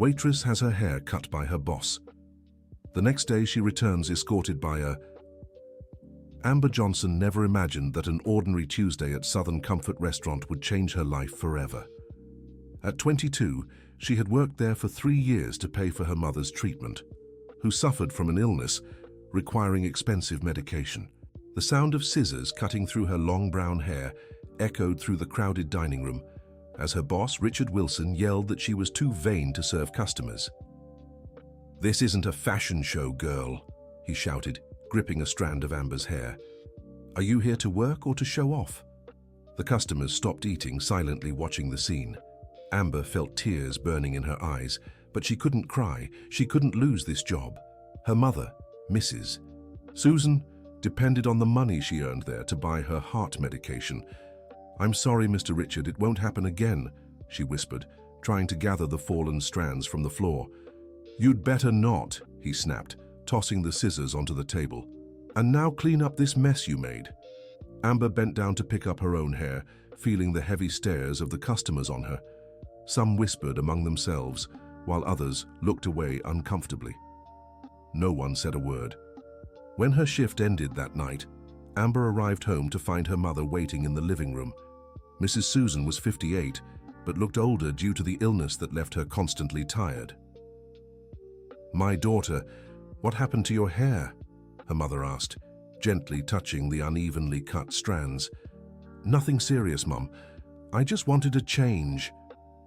Waitress has her hair cut by her boss. The next day she returns escorted by a... Amber Johnson never imagined that an ordinary Tuesday at Southern Comfort restaurant would change her life forever. At 22, she had worked there for 3 years to pay for her mother's treatment, who suffered from an illness requiring expensive medication. The sound of scissors cutting through her long brown hair echoed through the crowded dining room as her boss, Richard Wilson, yelled that she was too vain to serve customers. "This isn't a fashion show, girl," he shouted, gripping a strand of Amber's hair. "Are you here to work or to show off?" The customers stopped eating, silently watching the scene. Amber felt tears burning in her eyes, but she couldn't cry. She couldn't lose this job. Her mother, Mrs. Susan, depended on the money she earned there to buy her heart medication. "I'm sorry, Mr. Richard, it won't happen again," she whispered, trying to gather the fallen strands from the floor. "You'd better not," he snapped, tossing the scissors onto the table. "And now clean up this mess you made." Amber bent down to pick up her own hair, feeling the heavy stares of the customers on her. Some whispered among themselves, while others looked away uncomfortably. No one said a word. When her shift ended that night, Amber arrived home to find her mother waiting in the living room. Mrs. Susan was 58, but looked older due to the illness that left her constantly tired. "My daughter, what happened to your hair?" her mother asked, gently touching the unevenly cut strands. "Nothing serious, Mum. I just wanted a change,"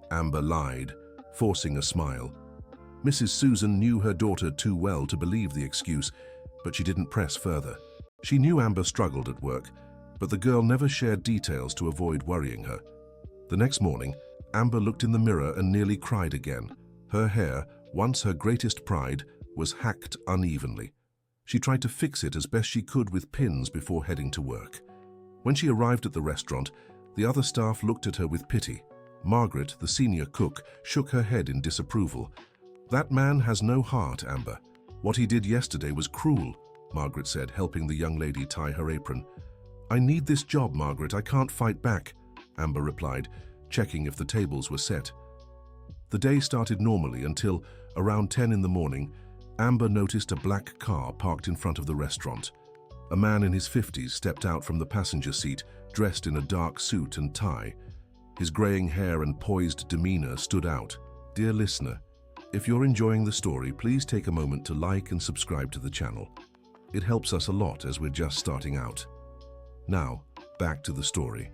Amber lied, forcing a smile. Mrs. Susan knew her daughter too well to believe the excuse, but she didn't press further. She knew Amber struggled at work, but the girl never shared details to avoid worrying her. The next morning, Amber looked in the mirror and nearly cried again. Her hair, once her greatest pride, was hacked unevenly. She tried to fix it as best she could with pins before heading to work. When she arrived at the restaurant, the other staff looked at her with pity. Margaret, the senior cook, shook her head in disapproval. "That man has no heart, Amber. What he did yesterday was cruel," Margaret said, helping the young lady tie her apron. "I need this job, Margaret. I can't fight back," Amber replied, checking if the tables were set. The day started normally until, around 10 in the morning, Amber noticed a black car parked in front of the restaurant. A man in his 50s stepped out from the passenger seat, dressed in a dark suit and tie. His graying hair and poised demeanor stood out. Dear listener, if you're enjoying the story, please take a moment to like and subscribe to the channel. It helps us a lot as we're just starting out. Now, back to the story.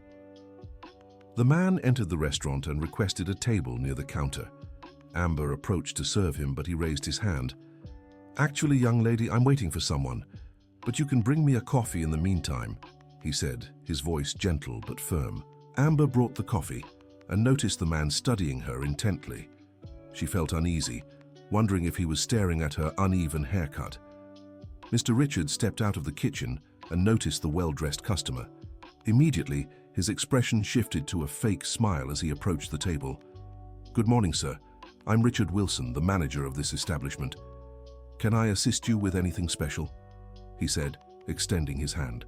The man entered the restaurant and requested a table near the counter. Amber approached to serve him, but he raised his hand. "Actually, young lady, I'm waiting for someone, but you can bring me a coffee in the meantime," he said, his voice gentle but firm. Amber brought the coffee and noticed the man studying her intently. She felt uneasy, wondering if he was staring at her uneven haircut. Mr. Richard stepped out of the kitchen and noticed the well-dressed customer. Immediately, his expression shifted to a fake smile as he approached the table. "Good morning, sir. I'm Richard Wilson, the manager of this establishment. Can I assist you with anything special?" he said, extending his hand.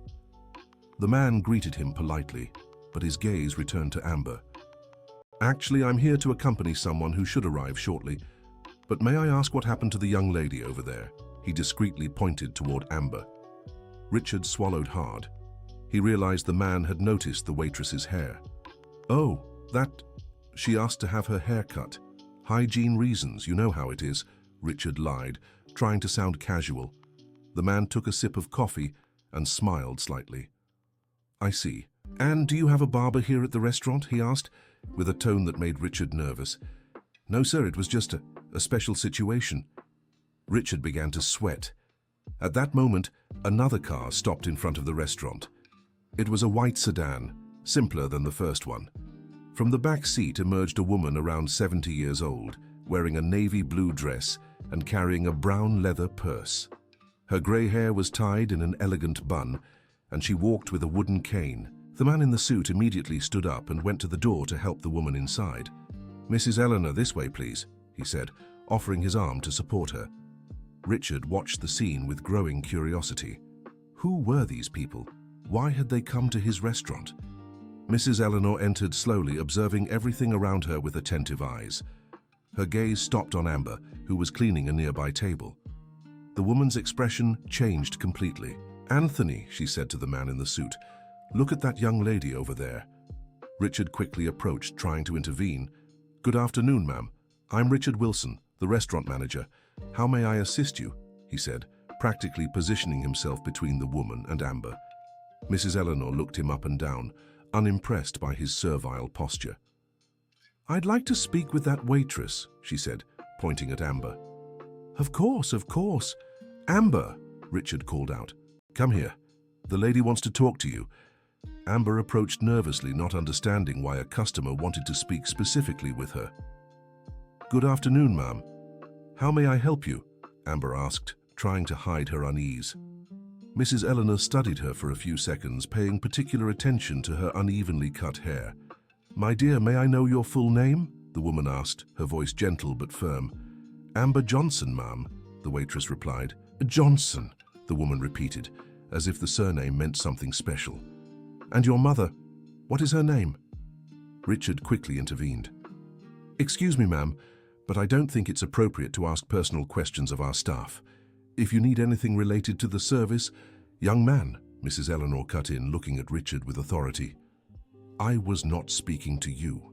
The man greeted him politely, but his gaze returned to Amber. "Actually, I'm here to accompany someone who should arrive shortly. But may I ask what happened to the young lady over there?" He discreetly pointed toward Amber. Richard swallowed hard. He realized the man had noticed the waitress's hair. "Oh, she asked to have her hair cut. Hygiene reasons, you know how it is," Richard lied, trying to sound casual. The man took a sip of coffee and smiled slightly. "I see. And do you have a barber here at the restaurant?" he asked, with a tone that made Richard nervous. "No, sir, it was just a special situation." Richard began to sweat. At that moment, another car stopped in front of the restaurant. It was a white sedan, simpler than the first one. From the back seat emerged a woman around 70 years old, wearing a navy blue dress and carrying a brown leather purse. Her gray hair was tied in an elegant bun, and she walked with a wooden cane. The man in the suit immediately stood up and went to the door to help the woman inside. "Mrs. Eleanor, this way, please," he said, offering his arm to support her. Richard watched the scene with growing curiosity. Who were these people? Why had they come to his restaurant? Mrs. Eleanor entered slowly, observing everything around her with attentive eyes. Her gaze stopped on Amber, who was cleaning a nearby table. The woman's expression changed completely. "Anthony," she said to the man in the suit, "look at that young lady over there." Richard quickly approached, trying to intervene. "Good afternoon, ma'am. I'm Richard Wilson, the restaurant manager. How may I assist you?" he said, practically positioning himself between the woman and Amber. Mrs. Eleanor looked him up and down, unimpressed by his servile posture. "I'd like to speak with that waitress," she said, pointing at Amber. Of course, of course. Amber," Richard called out. "Come here. The lady wants to talk to you." Amber approached nervously, not understanding why a customer wanted to speak specifically with her. "Good afternoon, ma'am. How may I help you?" Amber asked, trying to hide her unease. Mrs. Eleanor studied her for a few seconds, paying particular attention to her unevenly cut hair. "My dear, may I know your full name?" the woman asked, her voice gentle but firm. "Amber Johnson, ma'am," the waitress replied. "Johnson," the woman repeated, as if the surname meant something special. "And your mother, what is her name?" Richard quickly intervened. "Excuse me, ma'am, but I don't think it's appropriate to ask personal questions of our staff. If you need anything related to the service—" "Young man," Mrs. Eleanor cut in, looking at Richard with authority. "I was not speaking to you."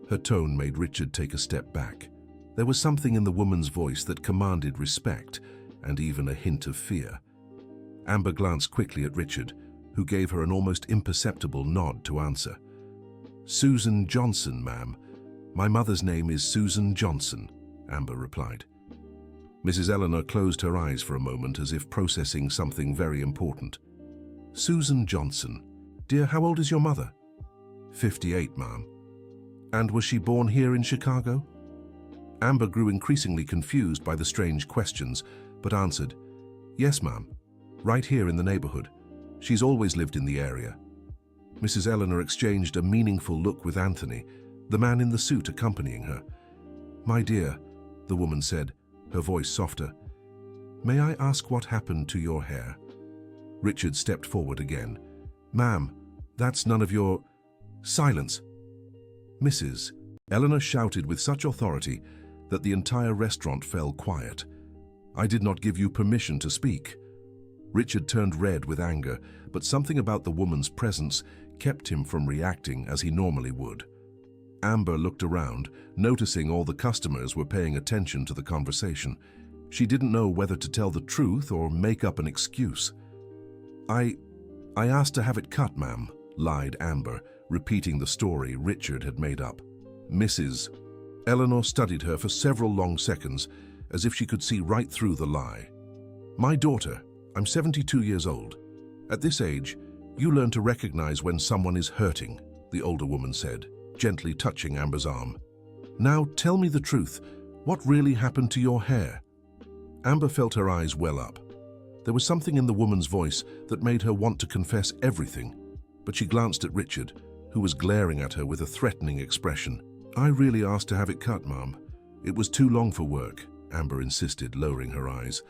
Her tone made Richard take a step back. There was something in the woman's voice that commanded respect and even a hint of fear. Amber glanced quickly at Richard, who gave her an almost imperceptible nod to answer. "Susan Johnson, ma'am. My mother's name is Susan Johnson," Amber replied. Mrs. Eleanor closed her eyes for a moment as if processing something very important. "Susan Johnson. Dear, how old is your mother?" 58, ma'am." "And was she born here in Chicago?" Amber grew increasingly confused by the strange questions, but answered, "Yes, ma'am. Right here in the neighborhood. She's always lived in the area." Mrs. Eleanor exchanged a meaningful look with Anthony, the man in the suit accompanying her. "My dear," the woman said, her voice softer, "may I ask what happened to your hair?" Richard stepped forward again. "Ma'am, that's none of your—" "Silence!" "Mrs." Eleanor shouted with such authority that the entire restaurant fell quiet. "I did not give you permission to speak." Richard turned red with anger, but something about the woman's presence kept him from reacting as he normally would. Amber looked around, noticing all the customers were paying attention to the conversation. She didn't know whether to tell the truth or make up an excuse. I asked to have it cut, ma'am," lied Amber, repeating the story Richard had made up. "Mrs." Eleanor studied her for several long seconds, as if she could see right through the lie. "My daughter, I'm 72 years old. At this age, you learn to recognize when someone is hurting," the older woman said, gently touching Amber's arm. "Now tell me the truth. What really happened to your hair?" Amber felt her eyes well up. There was something in the woman's voice that made her want to confess everything, but she glanced at Richard, who was glaring at her with a threatening expression. "I really asked to have it cut, ma'am. It was too long for work," Amber insisted, lowering her eyes.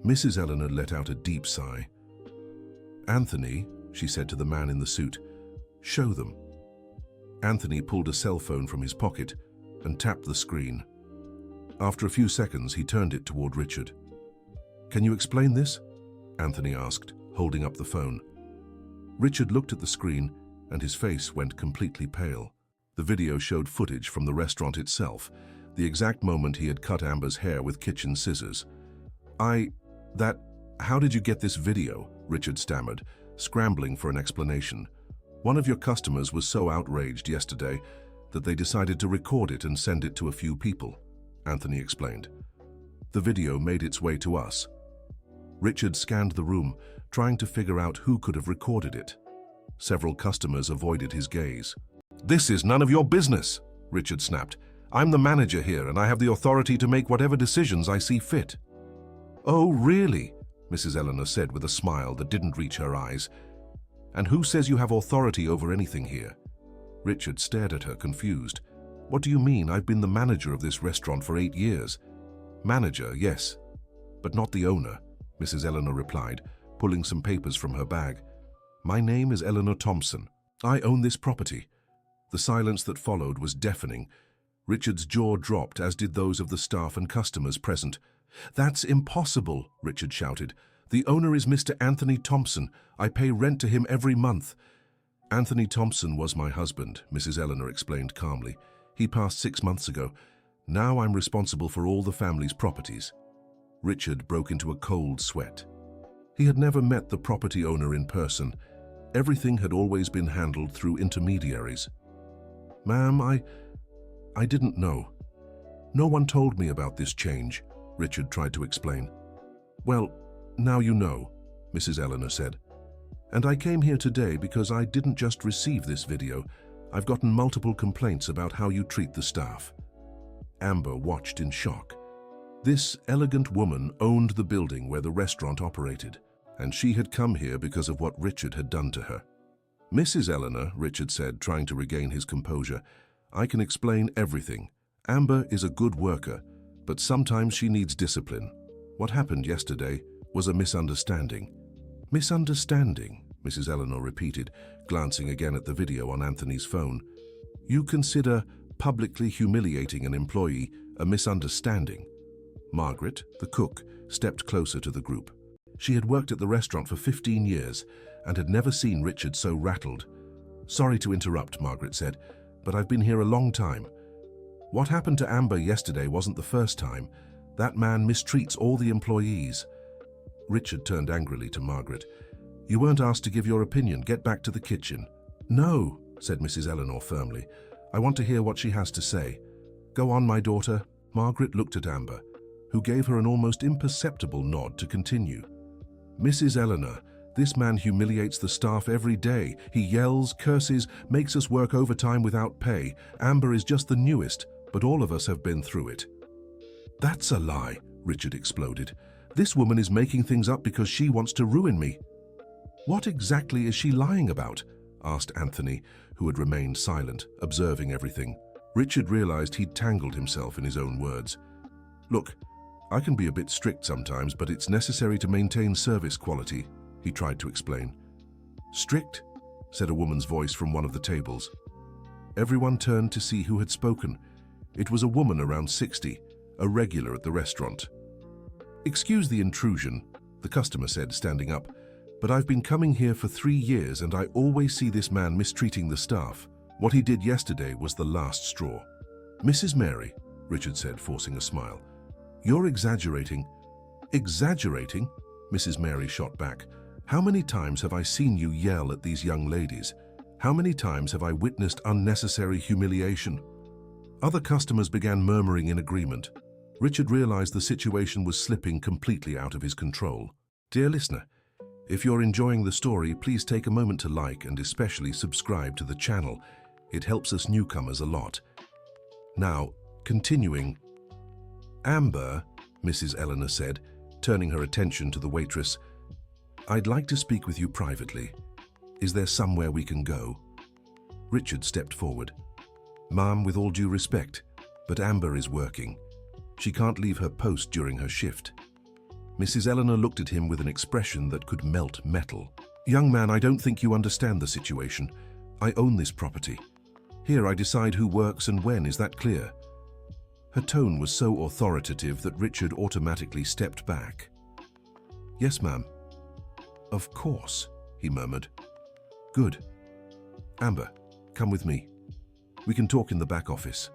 Mrs. Eleanor let out a deep sigh. "Anthony," she said to the man in the suit, "show them." Anthony pulled a cell phone from his pocket and tapped the screen. After a few seconds, he turned it toward Richard. "Can you explain this?" Anthony asked, holding up the phone. Richard looked at the screen and his face went completely pale. The video showed footage from the restaurant itself, the exact moment he had cut Amber's hair with kitchen scissors. How did you get this video?" Richard stammered, scrambling for an explanation. "One of your customers was so outraged yesterday that they decided to record it and send it to a few people," Anthony explained. "The video made its way to us." Richard scanned the room, trying to figure out who could have recorded it. Several customers avoided his gaze. "This is none of your business," Richard snapped. "I'm the manager here and I have the authority to make whatever decisions I see fit." "Oh, really?" Mrs. Eleanor said with a smile that didn't reach her eyes. "And who says you have authority over anything here?" Richard stared at her, confused. "What do you mean? I've been the manager of this restaurant for 8 years. "Manager, yes, but not the owner," Mrs. Eleanor replied, pulling some papers from her bag. "My name is Eleanor Thompson. I own this property." The silence that followed was deafening. Richard's jaw dropped, as did those of the staff and customers present. "That's impossible," Richard shouted. "The owner is Mr. Anthony Thompson. I pay rent to him every month." "Anthony Thompson was my husband," Mrs. Eleanor explained calmly. "He passed 6 months ago. Now I'm responsible for all the family's properties." Richard broke into a cold sweat. He had never met the property owner in person. Everything had always been handled through intermediaries. "Ma'am, I didn't know. No one told me about this change," Richard tried to explain. "Well, now you know," Mrs. Eleanor said. "And I came here today because I didn't just receive this video. I've gotten multiple complaints about how you treat the staff." Amber watched in shock. This elegant woman owned the building where the restaurant operated, and she had come here because of what Richard had done to her. "Mrs. Eleanor," Richard said, trying to regain his composure, "I can explain everything. Amber is a good worker, but sometimes she needs discipline. What happened yesterday was a misunderstanding." "Misunderstanding?" Mrs. Eleanor repeated, glancing again at the video on Anthony's phone. "You consider publicly humiliating an employee a misunderstanding?" Margaret, the cook, stepped closer to the group. She had worked at the restaurant for 15 years and had never seen Richard so rattled. "Sorry to interrupt," Margaret said, "but I've been here a long time. What happened to Amber yesterday wasn't the first time. That man mistreats all the employees." Richard turned angrily to Margaret. "You weren't asked to give your opinion. Get back to the kitchen." "No," said Mrs. Eleanor firmly. "I want to hear what she has to say." "Go on, my daughter." Margaret looked at Amber, who gave her an almost imperceptible nod to continue. "Mrs. Eleanor, this man humiliates the staff every day. He yells, curses, makes us work overtime without pay. Amber is just the newest, but all of us have been through it." "That's a lie," Richard exploded. "This woman is making things up because she wants to ruin me." "What exactly is she lying about?" asked Anthony, who had remained silent, observing everything. Richard realized he'd tangled himself in his own words. "Look, I can be a bit strict sometimes, but it's necessary to maintain service quality," he tried to explain. "Strict?" said a woman's voice from one of the tables. Everyone turned to see who had spoken. It was a woman around 60, a regular at the restaurant. "Excuse the intrusion," the customer said, standing up, "but I've been coming here for 3 years and I always see this man mistreating the staff. What he did yesterday was the last straw." "Mrs. Mary," Richard said, forcing a smile, "you're exaggerating." "Exaggerating?" Mrs. Mary shot back. "How many times have I seen you yell at these young ladies? How many times have I witnessed unnecessary humiliation?" Other customers began murmuring in agreement. Richard realized the situation was slipping completely out of his control. Dear listener, if you're enjoying the story, please take a moment to like and especially subscribe to the channel. It helps us newcomers a lot. Now, continuing. "Amber," Mrs. Eleanor said, turning her attention to the waitress, "I'd like to speak with you privately. Is there somewhere we can go?" Richard stepped forward. "Ma'am, with all due respect, but Amber is working. She can't leave her post during her shift." Mrs. Eleanor looked at him with an expression that could melt metal. "Young man, I don't think you understand the situation. I own this property. Here I decide who works and when, is that clear?" Her tone was so authoritative that Richard automatically stepped back. "Yes, ma'am." "Of course," he murmured. "Good. Amber, come with me. We can talk in the back office."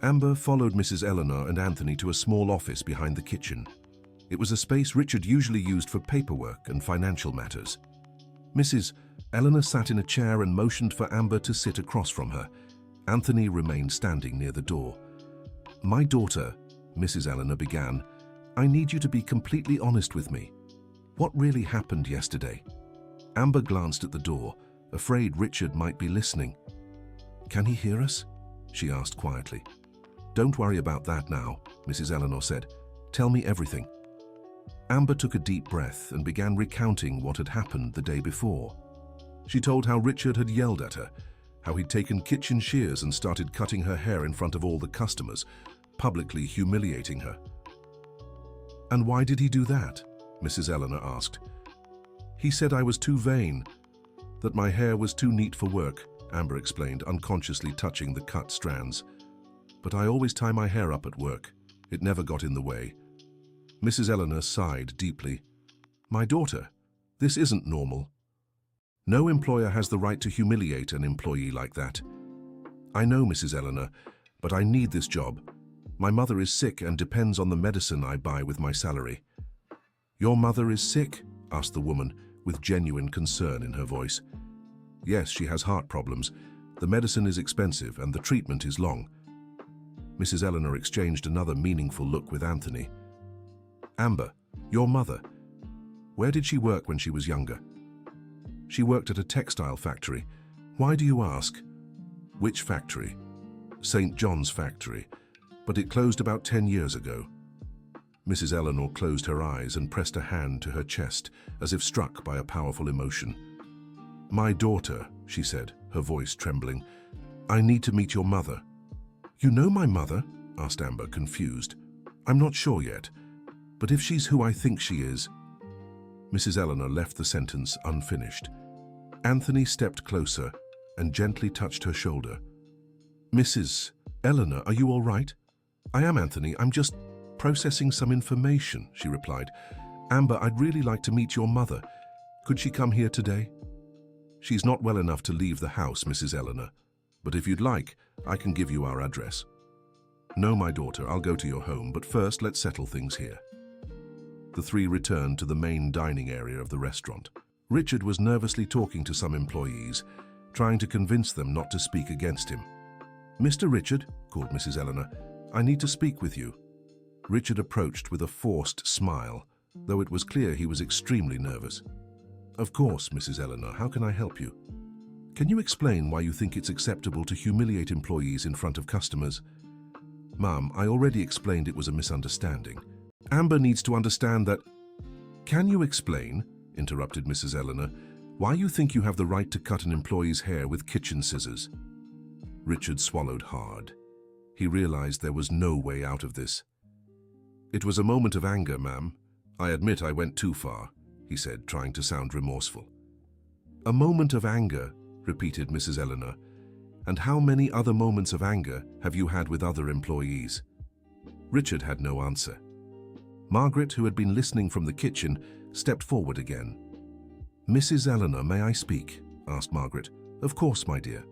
Amber followed Mrs. Eleanor and Anthony to a small office behind the kitchen. It was a space Richard usually used for paperwork and financial matters. Mrs. Eleanor sat in a chair and motioned for Amber to sit across from her. Anthony remained standing near the door. "My daughter," Mrs. Eleanor began, "I need you to be completely honest with me. What really happened yesterday?" Amber glanced at the door, afraid Richard might be listening. "Can he hear us?" she asked quietly. "Don't worry about that now," Mrs. Eleanor said. "Tell me everything." Amber took a deep breath and began recounting what had happened the day before. She told how Richard had yelled at her, how he'd taken kitchen shears and started cutting her hair in front of all the customers, publicly humiliating her. "And why did he do that?" Mrs. Eleanor asked. "He said I was too vain, that my hair was too neat for work," Amber explained, unconsciously touching the cut strands. but I always tie my hair up at work. It never got in the way. Mrs. Eleanor sighed deeply. My daughter, this isn't normal. No employer has the right to humiliate an employee like that. I know, Mrs. Eleanor, but I need this job. My mother is sick and depends on the medicine I buy with my salary. Your mother is sick? Asked the woman, with genuine concern in her voice. Yes, she has heart problems. The medicine is expensive and the treatment is long. Mrs. Eleanor exchanged another meaningful look with Anthony. Amber, your mother, where did she work when she was younger? She worked at a textile factory. Why do you ask? Which factory? St. John's factory, but it closed about 10 years ago. Mrs. Eleanor closed her eyes and pressed a hand to her chest, as if struck by a powerful emotion. My daughter, she said, her voice trembling. I need to meet your mother. You know my mother? Asked Amber, confused. I'm not sure yet, but if she's who I think she is. Mrs. Eleanor left the sentence unfinished. Anthony stepped closer and gently touched her shoulder. Mrs. Eleanor, are you all right? I am, Anthony. I'm just processing some information, she replied. Amber, I'd really like to meet your mother. Could she come here today? She's not well enough to leave the house, Mrs. Eleanor, but if you'd like, I can give you our address. No, my daughter, I'll go to your home, but first let's settle things here. The three returned to the main dining area of the restaurant. Richard was nervously talking to some employees, trying to convince them not to speak against him. Mr. Richard, called Mrs. Eleanor, I need to speak with you. Richard approached with a forced smile, though it was clear he was extremely nervous. Of course, Mrs. Eleanor, how can I help you? Can you explain why you think it's acceptable to humiliate employees in front of customers? Ma'am, I already explained it was a misunderstanding. Amber needs to understand that... Can you explain, interrupted Mrs. Eleanor, why you think you have the right to cut an employee's hair with kitchen scissors? Richard swallowed hard. He realized there was no way out of this. It was a moment of anger, ma'am. I admit I went too far, he said, trying to sound remorseful. A moment of anger, repeated Mrs. Eleanor. And how many other moments of anger have you had with other employees? Richard had no answer. Margaret, who had been listening from the kitchen, stepped forward again. Mrs. Eleanor, may I speak? Asked Margaret. Of course, my dear.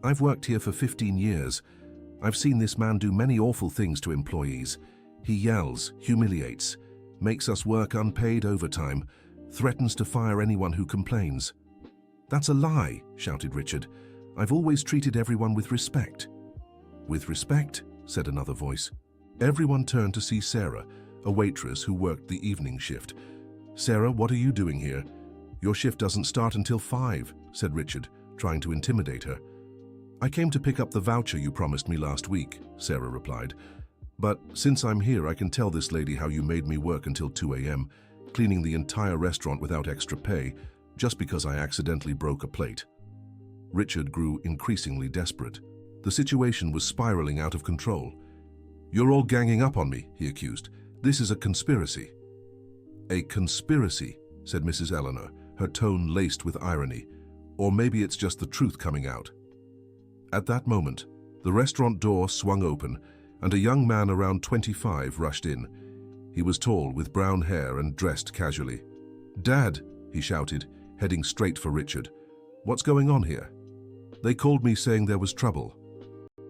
I've worked here for 15 years. I've seen this man do many awful things to employees. He yells, humiliates, makes us work unpaid overtime, threatens to fire anyone who complains. That's a lie, shouted Richard. I've always treated everyone with respect. With respect, said another voice. Everyone turned to see Sarah, a waitress who worked the evening shift. Sarah, what are you doing here? Your shift doesn't start until 5, said Richard, trying to intimidate her. I came to pick up the voucher you promised me last week, Sarah replied. But since I'm here, I can tell this lady how you made me work until 2 a.m., cleaning the entire restaurant without extra pay, just because I accidentally broke a plate. Richard grew increasingly desperate. The situation was spiraling out of control. You're all ganging up on me, he accused. This is a conspiracy. A conspiracy, said Mrs. Eleanor, her tone laced with irony. Or maybe it's just the truth coming out. At that moment, the restaurant door swung open, and a young man around 25 rushed in. He was tall, with brown hair and dressed casually. Dad, he shouted, heading straight for Richard. What's going on here? They called me saying there was trouble.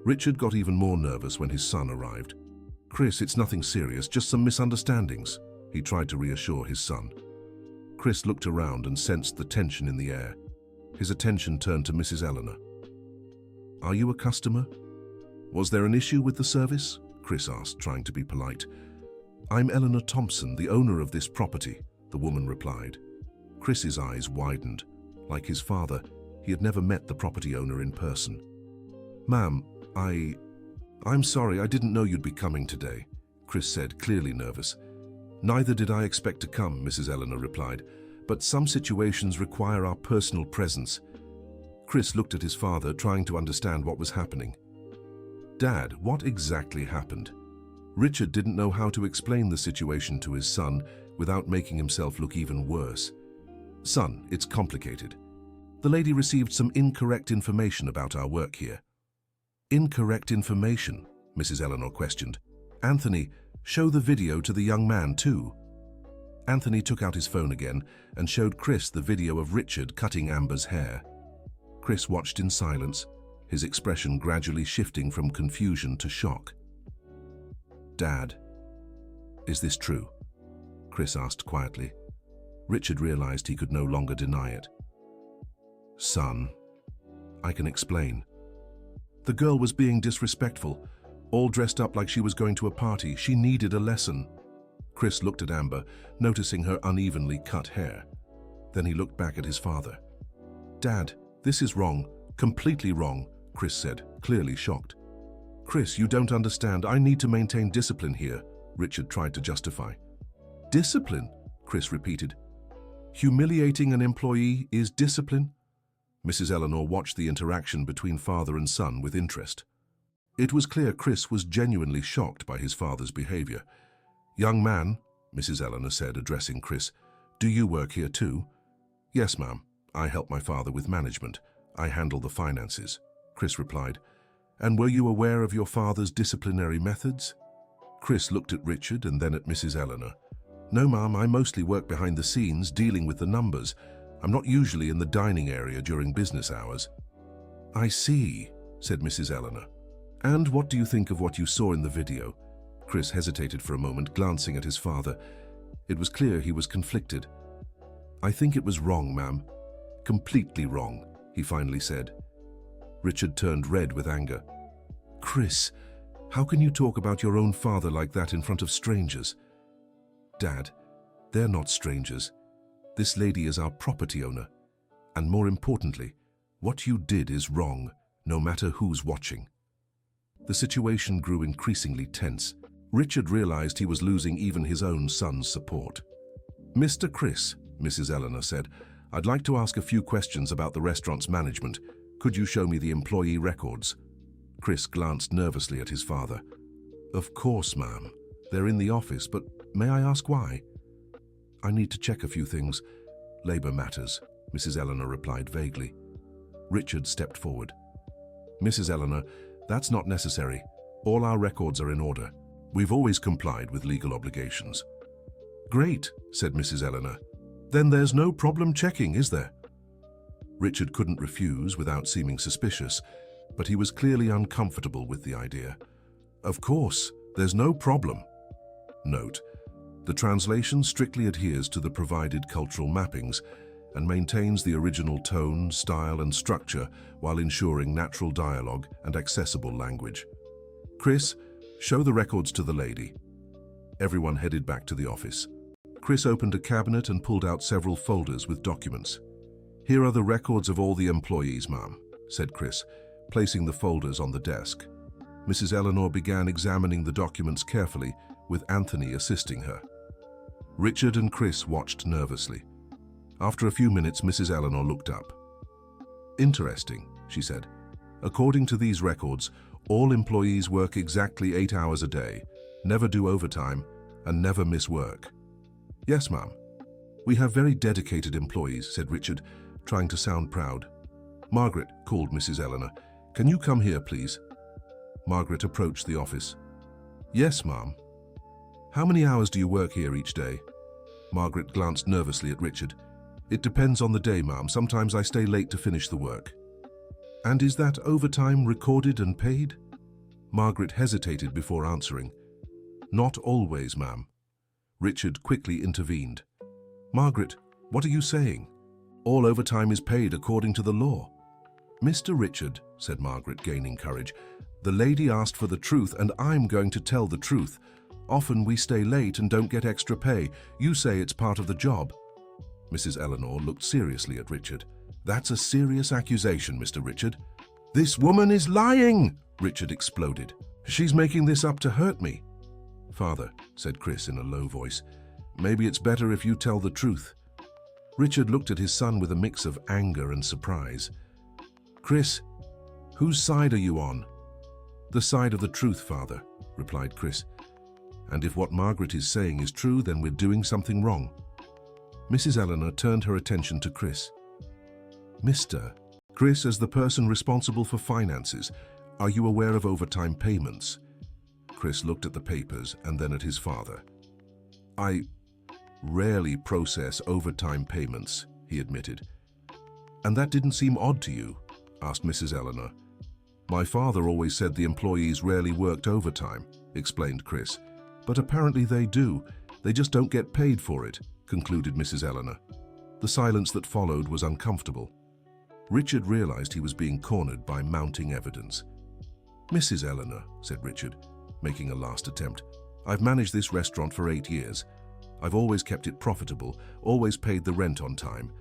Richard got even more nervous when his son arrived. Chris, it's nothing serious, just some misunderstandings, he tried to reassure his son. Chris looked around and sensed the tension in the air. His attention turned to Mrs. Eleanor. Are you a customer? Was there an issue with the service? Chris asked, trying to be polite. I'm Eleanor Thompson, the owner of this property, the woman replied. Chris's eyes widened. Like his father, he had never met the property owner in person. Ma'am, I'm sorry, I didn't know you'd be coming today, Chris said, clearly nervous. Neither did I expect to come, Mrs. Eleanor replied, but some situations require our personal presence. Chris looked at his father, trying to understand what was happening. Dad, what exactly happened? Richard didn't know how to explain the situation to his son without making himself look even worse. Son, it's complicated. The lady received some incorrect information about our work here. Incorrect information, Mrs. Eleanor questioned. "Anthony, show the video to the young man too." Anthony took out his phone again and showed Chris the video of Richard cutting Amber's hair. Chris watched in silence, his expression gradually shifting from confusion to shock. "Dad, is this true?" Chris asked quietly. Richard realized he could no longer deny it. "Son, I can explain. The girl was being disrespectful, all dressed up like she was going to a party. She needed a lesson." Chris looked at Amber, noticing her unevenly cut hair. Then he looked back at his father. "Dad, this is wrong, completely wrong," Chris said, clearly shocked. "Chris, you don't understand. I need to maintain discipline here," Richard tried to justify. "Discipline?" Chris repeated. "Humiliating an employee is discipline?" Mrs. Eleanor watched the interaction between father and son with interest. It was clear Chris was genuinely shocked by his father's behavior. "Young man," Mrs. Eleanor said, addressing Chris, "do you work here too?" "Yes, ma'am. I help my father with management. I handle the finances," Chris replied. "And were you aware of your father's disciplinary methods?" Chris looked at Richard and then at Mrs. Eleanor. "No, ma'am, I mostly work behind the scenes, dealing with the numbers. I'm not usually in the dining area during business hours." "I see," said Mrs. Eleanor. "And what do you think of what you saw in the video?" Chris hesitated for a moment, glancing at his father. It was clear he was conflicted. "I think it was wrong, ma'am. Completely wrong," he finally said. Richard turned red with anger. "Chris, how can you talk about your own father like that in front of strangers?" "Dad, they're not strangers. This lady is our property owner. And more importantly, what you did is wrong, no matter who's watching." The situation grew increasingly tense. Richard realized he was losing even his own son's support. "Mr. Chris," Mrs. Eleanor said, "I'd like to ask a few questions about the restaurant's management. Could you show me the employee records?" Chris glanced nervously at his father. "Of course, ma'am. They're in the office, but may I ask why?" "I need to check a few things. Labor matters," Mrs. Eleanor replied vaguely. Richard stepped forward. "Mrs. Eleanor, that's not necessary. All our records are in order. We've always complied with legal obligations." "Great," said Mrs. Eleanor. "Then there's no problem checking, is there?" Richard couldn't refuse without seeming suspicious, but he was clearly uncomfortable with the idea. "Of course, there's no problem." Note: the translation strictly adheres to the provided cultural mappings and maintains the original tone, style, and structure while ensuring natural dialogue and accessible language. "Chris, show the records to the lady." Everyone headed back to the office. Chris opened a cabinet and pulled out several folders with documents. "Here are the records of all the employees, ma'am," said Chris, placing the folders on the desk. Mrs. Eleanor began examining the documents carefully, with Anthony assisting her. Richard and Chris watched nervously. After a few minutes, Mrs. Eleanor looked up. "Interesting," she said. "According to these records, all employees work exactly 8 hours a day, never do overtime, and never miss work." "Yes, ma'am. We have very dedicated employees," said Richard, trying to sound proud. "Margaret," called Mrs. Eleanor, "can you come here, please?" Margaret approached the office. "Yes, ma'am." "How many hours do you work here each day?" Margaret glanced nervously at Richard. "It depends on the day, ma'am. Sometimes I stay late to finish the work." "And is that overtime recorded and paid?" Margaret hesitated before answering. "Not always, ma'am." Richard quickly intervened. "Margaret, what are you saying? All overtime is paid according to the law." "Mr. Richard," said Margaret, gaining courage, "the lady asked for the truth, and I'm going to tell the truth. Often we stay late and don't get extra pay. You say it's part of the job." Mrs. Eleanor looked seriously at Richard. "That's a serious accusation, Mr. Richard." "This woman is lying!" Richard exploded. "She's making this up to hurt me." "Father," said Chris in a low voice, "maybe it's better if you tell the truth." Richard looked at his son with a mix of anger and surprise. "Chris, whose side are you on?" "The side of the truth, Father," replied Chris. "And if what Margaret is saying is true, then we're doing something wrong." Mrs. Eleanor turned her attention to Chris. "Mr. Chris, as the person responsible for finances, are you aware of overtime payments? Chris looked at the papers and then at his father. "I rarely process overtime payments," he admitted. "And that didn't seem odd to you?" asked Mrs. Eleanor. "My father always said the employees rarely worked overtime," explained Chris. "But apparently they do. They just don't get paid for it," concluded Mrs. Eleanor. The silence that followed was uncomfortable. Richard realized he was being cornered by mounting evidence. "Mrs. Eleanor," said Richard, making a last attempt, "I've managed this restaurant for 8 years. I've always kept it profitable, always paid the rent on time.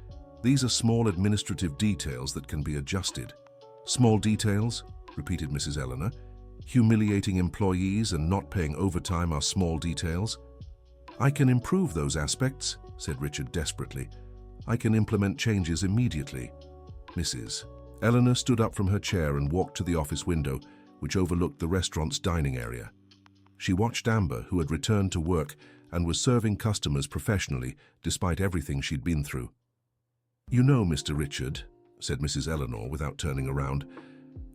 These are small administrative details that can be adjusted." "Small details?" repeated Mrs. Eleanor. "Humiliating employees and not paying overtime are small details?" "I can improve those aspects," said Richard desperately. "I can implement changes immediately." Mrs. Eleanor stood up from her chair and walked to the office window, which overlooked the restaurant's dining area. She watched Amber, who had returned to work and was serving customers professionally despite everything she'd been through. "You know, Mr. Richard," said Mrs. Eleanor without turning around,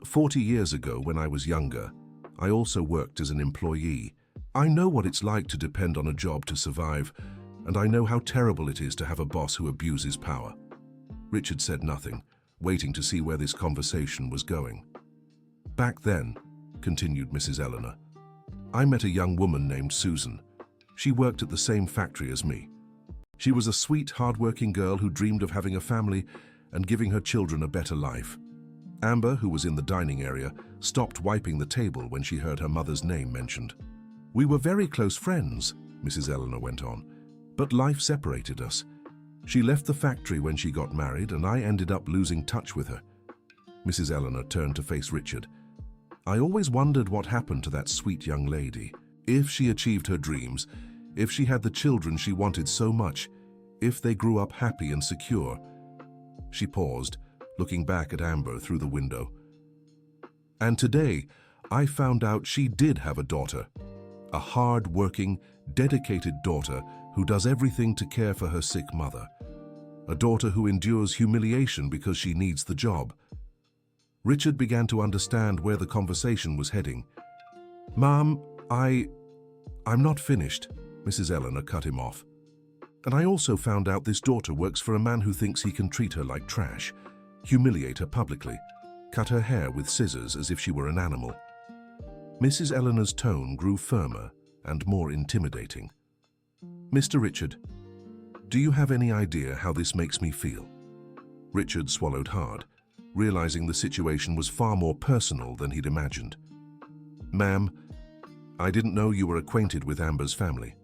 40 years ago when I was younger, I also worked as an employee. I know what it's like to depend on a job to survive, and I know how terrible it is to have a boss who abuses power." Richard said nothing, waiting to see where this conversation was going. "Back then," continued Mrs. Eleanor, "I met a young woman named Susan. She worked at the same factory as me. She was a sweet, hard-working girl who dreamed of having a family and giving her children a better life. Amber, who was in the dining area, stopped wiping the table when she heard her mother's name mentioned. We were very close friends," Mrs. Eleanor went on, "but life separated us. She left the factory when she got married, and I ended up losing touch with her." Mrs. Eleanor turned to face Richard. "I always wondered what happened to that sweet young lady. If she achieved her dreams, if she had the children she wanted so much, if they grew up happy and secure." She paused, looking back at Amber through the window. "And today, I found out she did have a daughter. A hard-working, dedicated daughter who does everything to care for her sick mother. A daughter who endures humiliation because she needs the job." Richard began to understand where the conversation was heading. "Mom, I'm not finished," Mrs. Eleanor cut him off. "And I also found out this daughter works for a man who thinks he can treat her like trash, humiliate her publicly, cut her hair with scissors as if she were an animal." Mrs. Eleanor's tone grew firmer and more intimidating. "Mr. Richard, do you have any idea how this makes me feel?" Richard swallowed hard, realizing the situation was far more personal than he'd imagined. "Ma'am, I didn't know you were acquainted with Amber's family.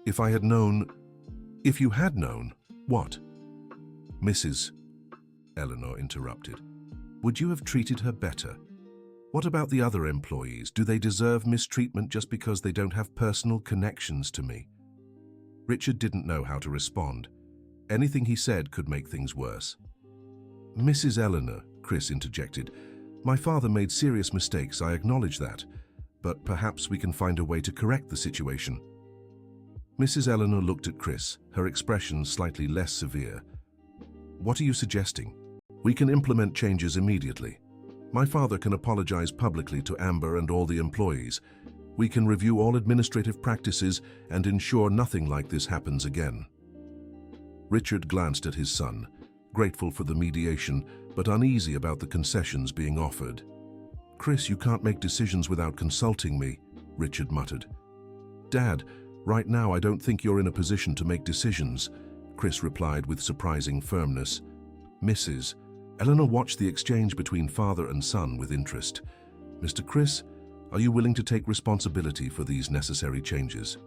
If you had known, what?" "Mrs. Eleanor interrupted. "Would you have treated her better? What about the other employees? Do they deserve mistreatment just because they don't have personal connections to me?" Richard didn't know how to respond. Anything he said could make things worse. "Mrs. Eleanor," Chris interjected, "my father made serious mistakes, I acknowledge that, but perhaps we can find a way to correct the situation." Mrs. Eleanor looked at Chris, her expression slightly less severe. "What are you suggesting?" "We can implement changes immediately. My father can apologize publicly to Amber and all the employees. We can review all administrative practices and ensure nothing like this happens again." Richard glanced at his son, grateful for the mediation, but uneasy about the concessions being offered. "Chris, you can't make decisions without consulting me," Richard muttered. "Dad, right now I don't think you're in a position to make decisions," Chris replied with surprising firmness. Mrs. Eleanor watched the exchange between father and son with interest. "Mr. Chris, are you willing to take responsibility for these necessary changes?"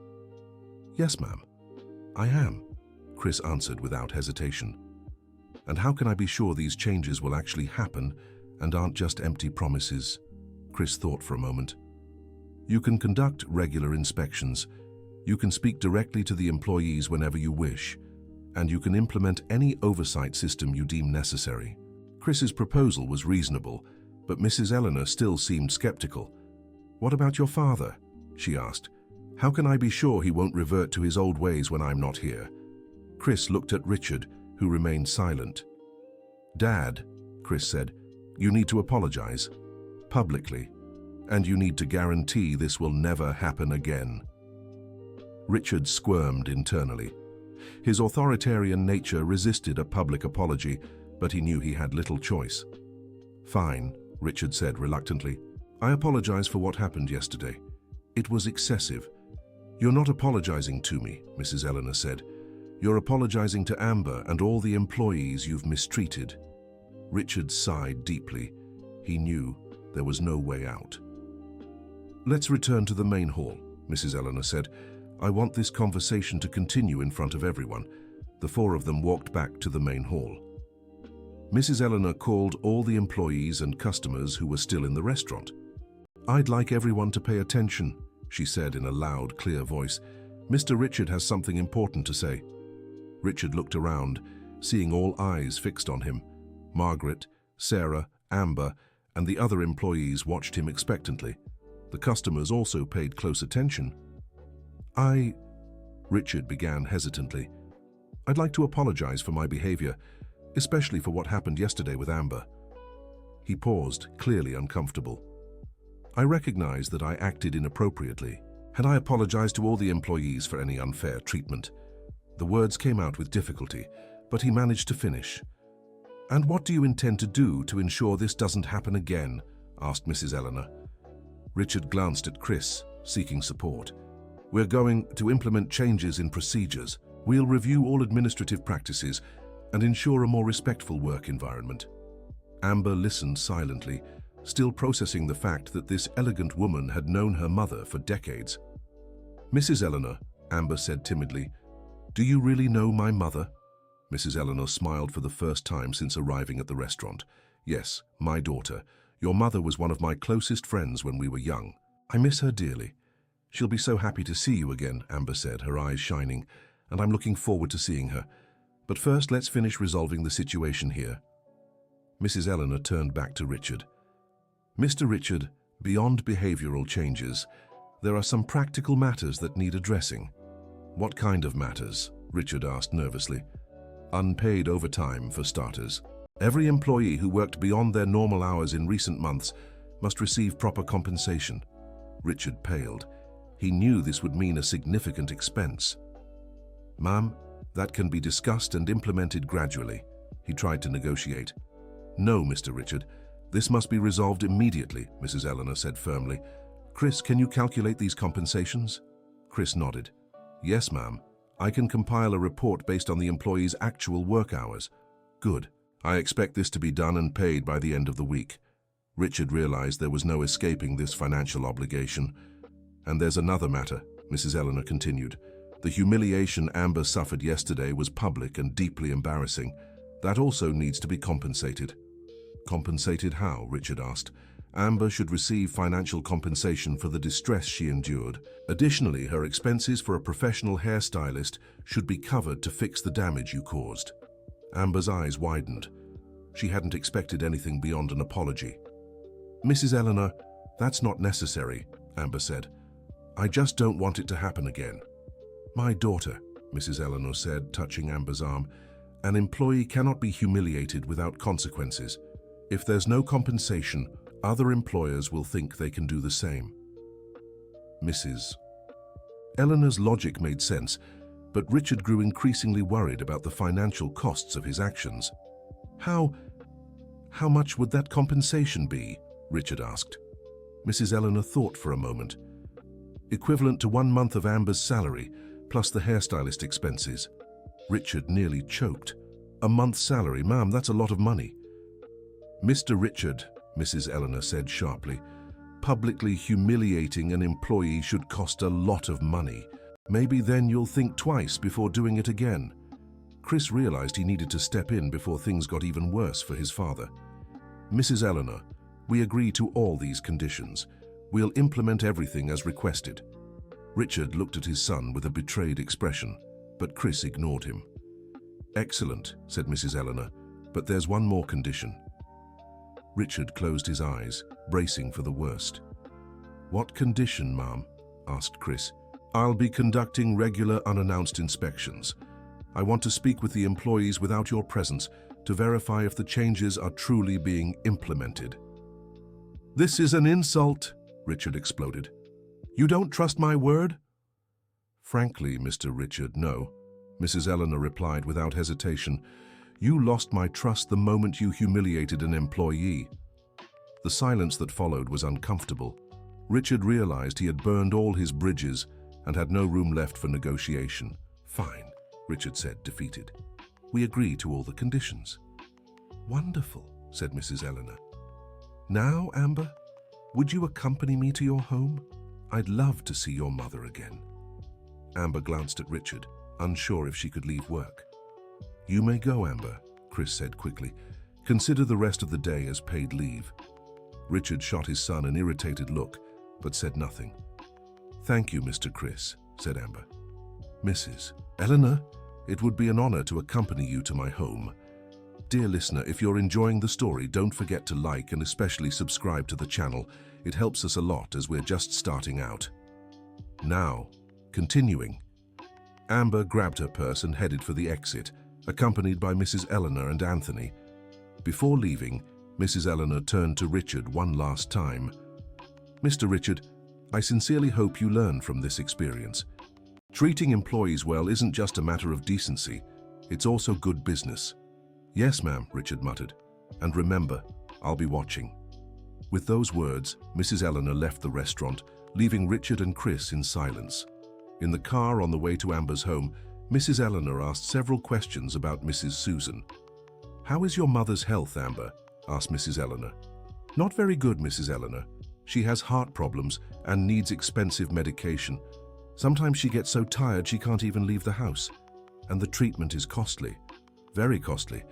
"Yes, ma'am, I am," Chris answered without hesitation. "And how can I be sure these changes will actually happen and aren't just empty promises?" Chris thought for a moment. "You can conduct regular inspections. You can speak directly to the employees whenever you wish, and you can implement any oversight system you deem necessary." Chris's proposal was reasonable, but Mrs. Eleanor still seemed skeptical. "What about your father?" she asked. "How can I be sure he won't revert to his old ways when I'm not here?" Chris looked at Richard, who remained silent. "Dad," Chris said, "you need to apologize. Publicly. and you need to guarantee this will never happen again." Richard squirmed internally. His authoritarian nature resisted a public apology, but he knew he had little choice. "Fine," Richard said reluctantly. "I apologize for what happened yesterday. It was excessive." "You're not apologizing to me," Mrs. Eleanor said. "You're apologizing to Amber and all the employees you've mistreated." Richard sighed deeply. He knew there was no way out. "Let's return to the main hall," Mrs. Eleanor said. "I want this conversation to continue in front of everyone." The four of them walked back to the main hall. Mrs. Eleanor called all the employees and customers who were still in the restaurant. "I'd like everyone to pay attention," she said in a loud, clear voice. "Mr. Richard has something important to say." Richard looked around, seeing all eyes fixed on him. Margaret, Sarah, Amber, and the other employees watched him expectantly. The customers also paid close attention. Richard began hesitantly. "I'd like to apologize for my behavior, especially for what happened yesterday with Amber." He paused, clearly uncomfortable. "I recognize that I acted inappropriately, and I apologize to all the employees for any unfair treatment." The words came out with difficulty, but he managed to finish. "And what do you intend to do to ensure this doesn't happen again?" asked Mrs. Eleanor. Richard glanced at Chris, seeking support. "We're going to implement changes in procedures. We'll review all administrative practices and ensure a more respectful work environment." Amber listened silently, still processing the fact that this elegant woman had known her mother for decades. "Mrs. Eleanor," Amber said timidly, "do you really know my mother?" Mrs. Eleanor smiled for the first time since arriving at the restaurant. "Yes, my daughter. Your mother was one of my closest friends when we were young. I miss her dearly." "She'll be so happy to see you again," Amber said, her eyes shining, "and I'm looking forward to seeing her. But first, let's finish resolving the situation here." Mrs. Eleanor turned back to Richard. "Mr. Richard, beyond behavioral changes, there are some practical matters that need addressing." "What kind of matters?" Richard asked nervously. "Unpaid overtime, for starters. Every employee who worked beyond their normal hours in recent months must receive proper compensation." Richard paled. He knew this would mean a significant expense. "Ma'am, that can be discussed and implemented gradually." He tried to negotiate. "No, Mr. Richard. This must be resolved immediately," Mrs. Eleanor said firmly. "Chris, can you calculate these compensations?" Chris nodded. "Yes, ma'am. I can compile a report based on the employee's actual work hours." "Good. I expect this to be done and paid by the end of the week." Richard realized there was no escaping this financial obligation. "And there's another matter," Mrs. Eleanor continued. "The humiliation Amber suffered yesterday was public and deeply embarrassing. That also needs to be compensated." "Compensated how?" Richard asked. "Amber should receive financial compensation for the distress she endured. Additionally, her expenses for a professional hairstylist should be covered to fix the damage you caused." Amber's eyes widened. She hadn't expected anything beyond an apology. "Mrs. Eleanor, that's not necessary," Amber said. "I just don't want it to happen again." "My daughter," Mrs. Eleanor said, touching Amber's arm, "an employee cannot be humiliated without consequences. If there's no compensation, other employers will think they can do the same." Mrs. Eleanor's logic made sense, but Richard grew increasingly worried about the financial costs of his actions. How much would that compensation be?" Richard asked. Mrs. Eleanor thought for a moment. "Equivalent to 1 month of Amber's salary, plus the hairstylist expenses." Richard nearly choked. "A month's salary, ma'am, that's a lot of money." "Mr. Richard," Mrs. Eleanor said sharply, "publicly humiliating an employee should cost a lot of money. Maybe then you'll think twice before doing it again." Chris realized he needed to step in before things got even worse for his father. "Mrs. Eleanor, we agree to all these conditions. We'll implement everything as requested." Richard looked at his son with a betrayed expression, but Chris ignored him. "Excellent," said Mrs. Eleanor, "but there's one more condition." Richard closed his eyes, bracing for the worst. "What condition, ma'am?" asked Chris. "I'll be conducting regular unannounced inspections. I want to speak with the employees without your presence to verify if the changes are truly being implemented." "This is an insult," Richard exploded. "You don't trust my word?" "Frankly, Mr. Richard, no," Mrs. Eleanor replied without hesitation. "You lost my trust the moment you humiliated an employee." The silence that followed was uncomfortable. Richard realized he had burned all his bridges and had no room left for negotiation. "Fine," Richard said, defeated. "We agree to all the conditions." "Wonderful," said Mrs. Eleanor. "Now, Amber, would you accompany me to your home? I'd love to see your mother again." Amber glanced at Richard, unsure if she could leave work. "You may go, Amber," Chris said quickly. "Consider the rest of the day as paid leave." Richard shot his son an irritated look, but said nothing. "Thank you, Mr. Chris," said Amber. "Mrs. Eleanor, it would be an honor to accompany you to my home." Dear listener, if you're enjoying the story, don't forget to like and especially subscribe to the channel. It helps us a lot as we're just starting out. Now, continuing. Amber grabbed her purse and headed for the exit, accompanied by Mrs. Eleanor and Anthony. Before leaving, Mrs. Eleanor turned to Richard one last time. "Mr. Richard, I sincerely hope you learn from this experience. Treating employees well isn't just a matter of decency, it's also good business." "Yes, ma'am," Richard muttered. "And remember, I'll be watching." With those words, Mrs. Eleanor left the restaurant, leaving Richard and Chris in silence. In the car on the way to Amber's home, Mrs. Eleanor asked several questions about Mrs. Susan. "How is your mother's health, Amber?" asked Mrs. Eleanor. "Not very good, Mrs. Eleanor. She has heart problems and needs expensive medication. Sometimes she gets so tired she can't even leave the house. And the treatment is costly. Very costly.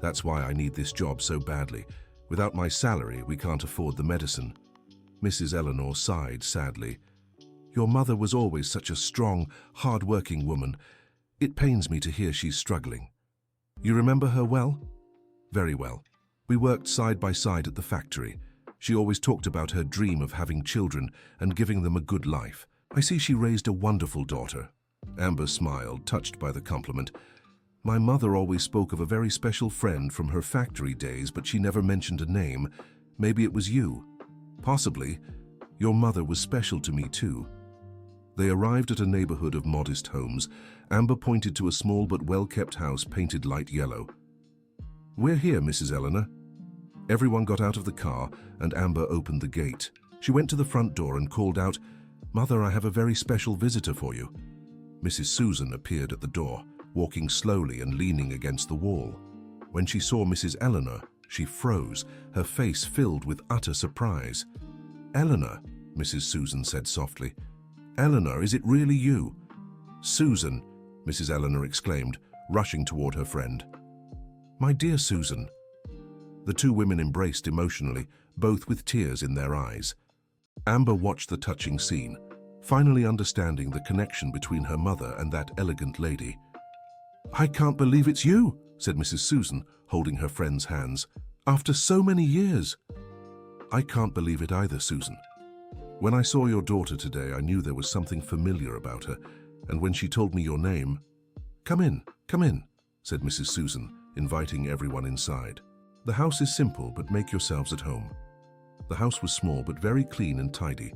That's why I need this job so badly. Without my salary, we can't afford the medicine." Mrs. Eleanor sighed sadly. "Your mother was always such a strong, hard-working woman. It pains me to hear she's struggling." "You remember her well?" "Very well. We worked side by side at the factory. She always talked about her dream of having children and giving them a good life. I see she raised a wonderful daughter." Amber smiled, touched by the compliment. "My mother always spoke of a very special friend from her factory days, but she never mentioned a name. Maybe it was you." "Possibly. Your mother was special to me too." They arrived at a neighborhood of modest homes. Amber pointed to a small but well-kept house painted light yellow. "We're here, Mrs. Eleanor." Everyone got out of the car and Amber opened the gate. She went to the front door and called out, "Mother, I have a very special visitor for you." Mrs. Susan appeared at the door, walking slowly and leaning against the wall. When she saw Mrs. Eleanor, she froze, her face filled with utter surprise. "Eleanor," Mrs. Susan said softly. "Eleanor, is it really you?" "Susan," Mrs. Eleanor exclaimed, rushing toward her friend. "My dear Susan." The two women embraced emotionally, both with tears in their eyes. Amber watched the touching scene, finally understanding the connection between her mother and that elegant lady. "I can't believe it's you," said Mrs. Susan, holding her friend's hands. "After so many years." "I can't believe it either, Susan. When I saw your daughter today, I knew there was something familiar about her, and when she told me your name—" come in," said Mrs. Susan, inviting everyone inside. "The house is simple, but make yourselves at home." The house was small but very clean and tidy.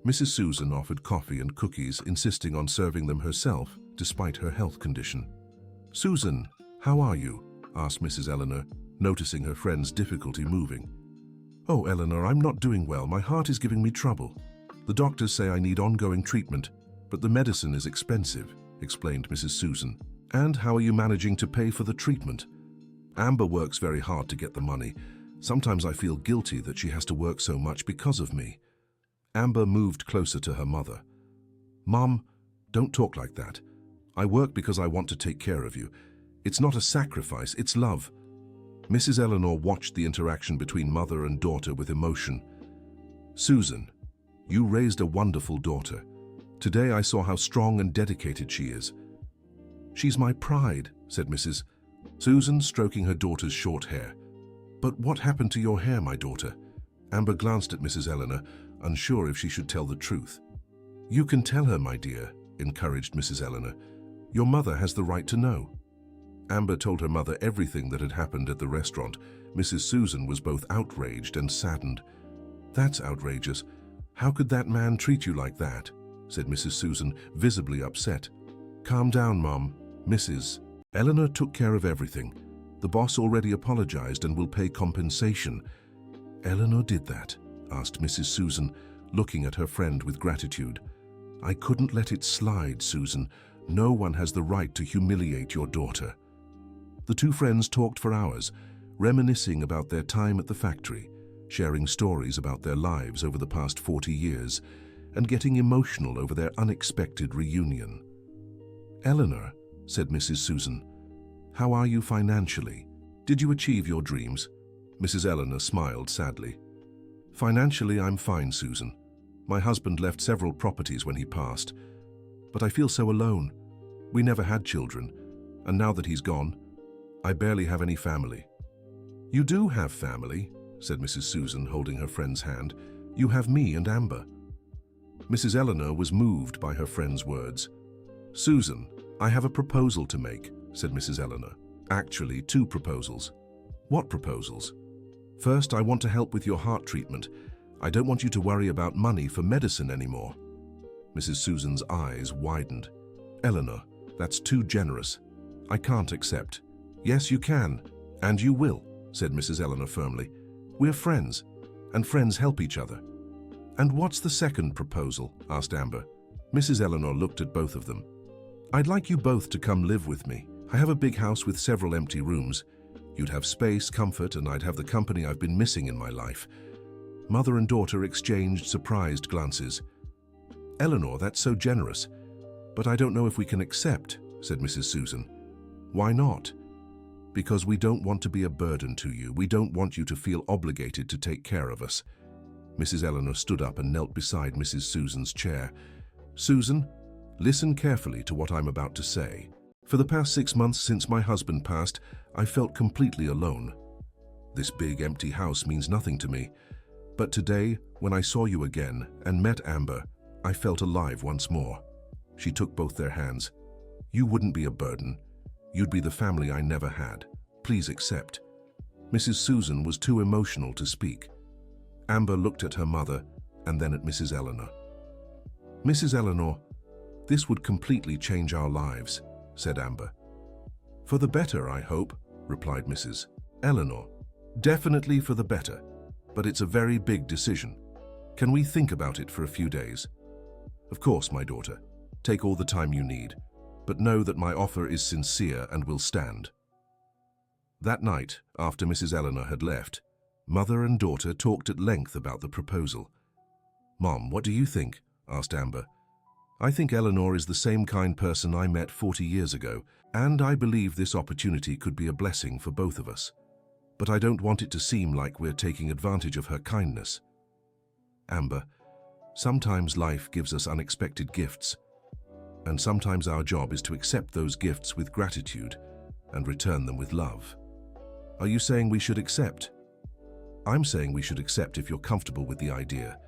Mrs. Susan offered coffee and cookies, insisting on serving them herself, despite her health condition. "Susan, how are you?" asked Mrs. Eleanor, noticing her friend's difficulty moving. "Oh, Eleanor, I'm not doing well. My heart is giving me trouble. The doctors say I need ongoing treatment, but the medicine is expensive," explained Mrs. Susan. "And how are you managing to pay for the treatment?" "Amber works very hard to get the money. Sometimes I feel guilty that she has to work so much because of me." Amber moved closer to her mother. "Mom, don't talk like that. I work because I want to take care of you. It's not a sacrifice, it's love." Mrs. Eleanor watched the interaction between mother and daughter with emotion. "Susan, you raised a wonderful daughter. Today I saw how strong and dedicated she is." "She's my pride," said Mrs. Susan, stroking her daughter's short hair. "But what happened to your hair, my daughter?" Amber glanced at Mrs. Eleanor, unsure if she should tell the truth. "You can tell her, my dear," encouraged Mrs. Eleanor. "Your mother has the right to know." Amber told her mother everything that had happened at the restaurant. Mrs. Susan was both outraged and saddened. "That's outrageous. "How could that man treat you like that?" said Mrs. Susan, visibly upset. "Calm down, Mom. Mrs. Eleanor took care of everything. The boss already apologized and will pay compensation." "Eleanor did that?" asked Mrs. Susan, looking at her friend with gratitude. "I couldn't let it slide, Susan. No one has the right to humiliate your daughter." The two friends talked for hours, reminiscing about their time at the factory, sharing stories about their lives over the past 40 years, and getting emotional over their unexpected reunion. "Eleanor," said Mrs. Susan, "how are you financially? Did you achieve your dreams?" Mrs. Eleanor smiled sadly. "Financially, I'm fine, Susan. My husband left several properties when he passed, but I feel so alone. We never had children, and now that he's gone, I barely have any family." "You do have family," said Mrs. Susan, holding her friend's hand. "You have me and Amber." Mrs. Eleanor was moved by her friend's words. "Susan, I have a proposal to make," said Mrs. Eleanor. "Actually, two proposals." "What proposals?" "First, I want to help with your heart treatment. I don't want you to worry about money for medicine anymore." Mrs. Susan's eyes widened. "Eleanor, that's too generous. I can't accept." "Yes, you can, and you will," said Mrs. Eleanor firmly. "We're friends, and friends help each other." "And what's the second proposal?" asked Amber. Mrs. Eleanor looked at both of them. "I'd like you both to come live with me. I have a big house with several empty rooms. You'd have space, comfort, and I'd have the company I've been missing in my life." Mother and daughter exchanged surprised glances. "Eleanor, that's so generous. But I don't know if we can accept," said Mrs. Susan. "Why not?" "Because we don't want to be a burden to you. We don't want you to feel obligated to take care of us." Mrs. Eleanor stood up and knelt beside Mrs. Susan's chair. "Susan, listen carefully to what I'm about to say. For the past 6 months since my husband passed, I felt completely alone. This big empty house means nothing to me. But today, when I saw you again and met Amber, I felt alive once more." She took both their hands. "You wouldn't be a burden. You'd be the family I never had. Please accept." Mrs. Susan was too emotional to speak. Amber looked at her mother and then at Mrs. Eleanor. "Mrs. Eleanor, this would completely change our lives," said Amber. "For the better, I hope," replied Mrs. Eleanor. "Definitely for the better, but it's a very big decision. Can we think about it for a few days?" "Of course, my daughter. Take all the time you need, but know that my offer is sincere and will stand." That night, after Mrs. Eleanor had left, mother and daughter talked at length about the proposal. "Mom, what do you think?" asked Amber. "I think Eleanor is the same kind person I met 40 years ago, and I believe this opportunity could be a blessing for both of us. But I don't want it to seem like we're taking advantage of her kindness." "Amber, sometimes life gives us unexpected gifts, and sometimes our job is to accept those gifts with gratitude and return them with love. Are you saying we should accept?" "I'm saying we should accept if you're comfortable with the idea.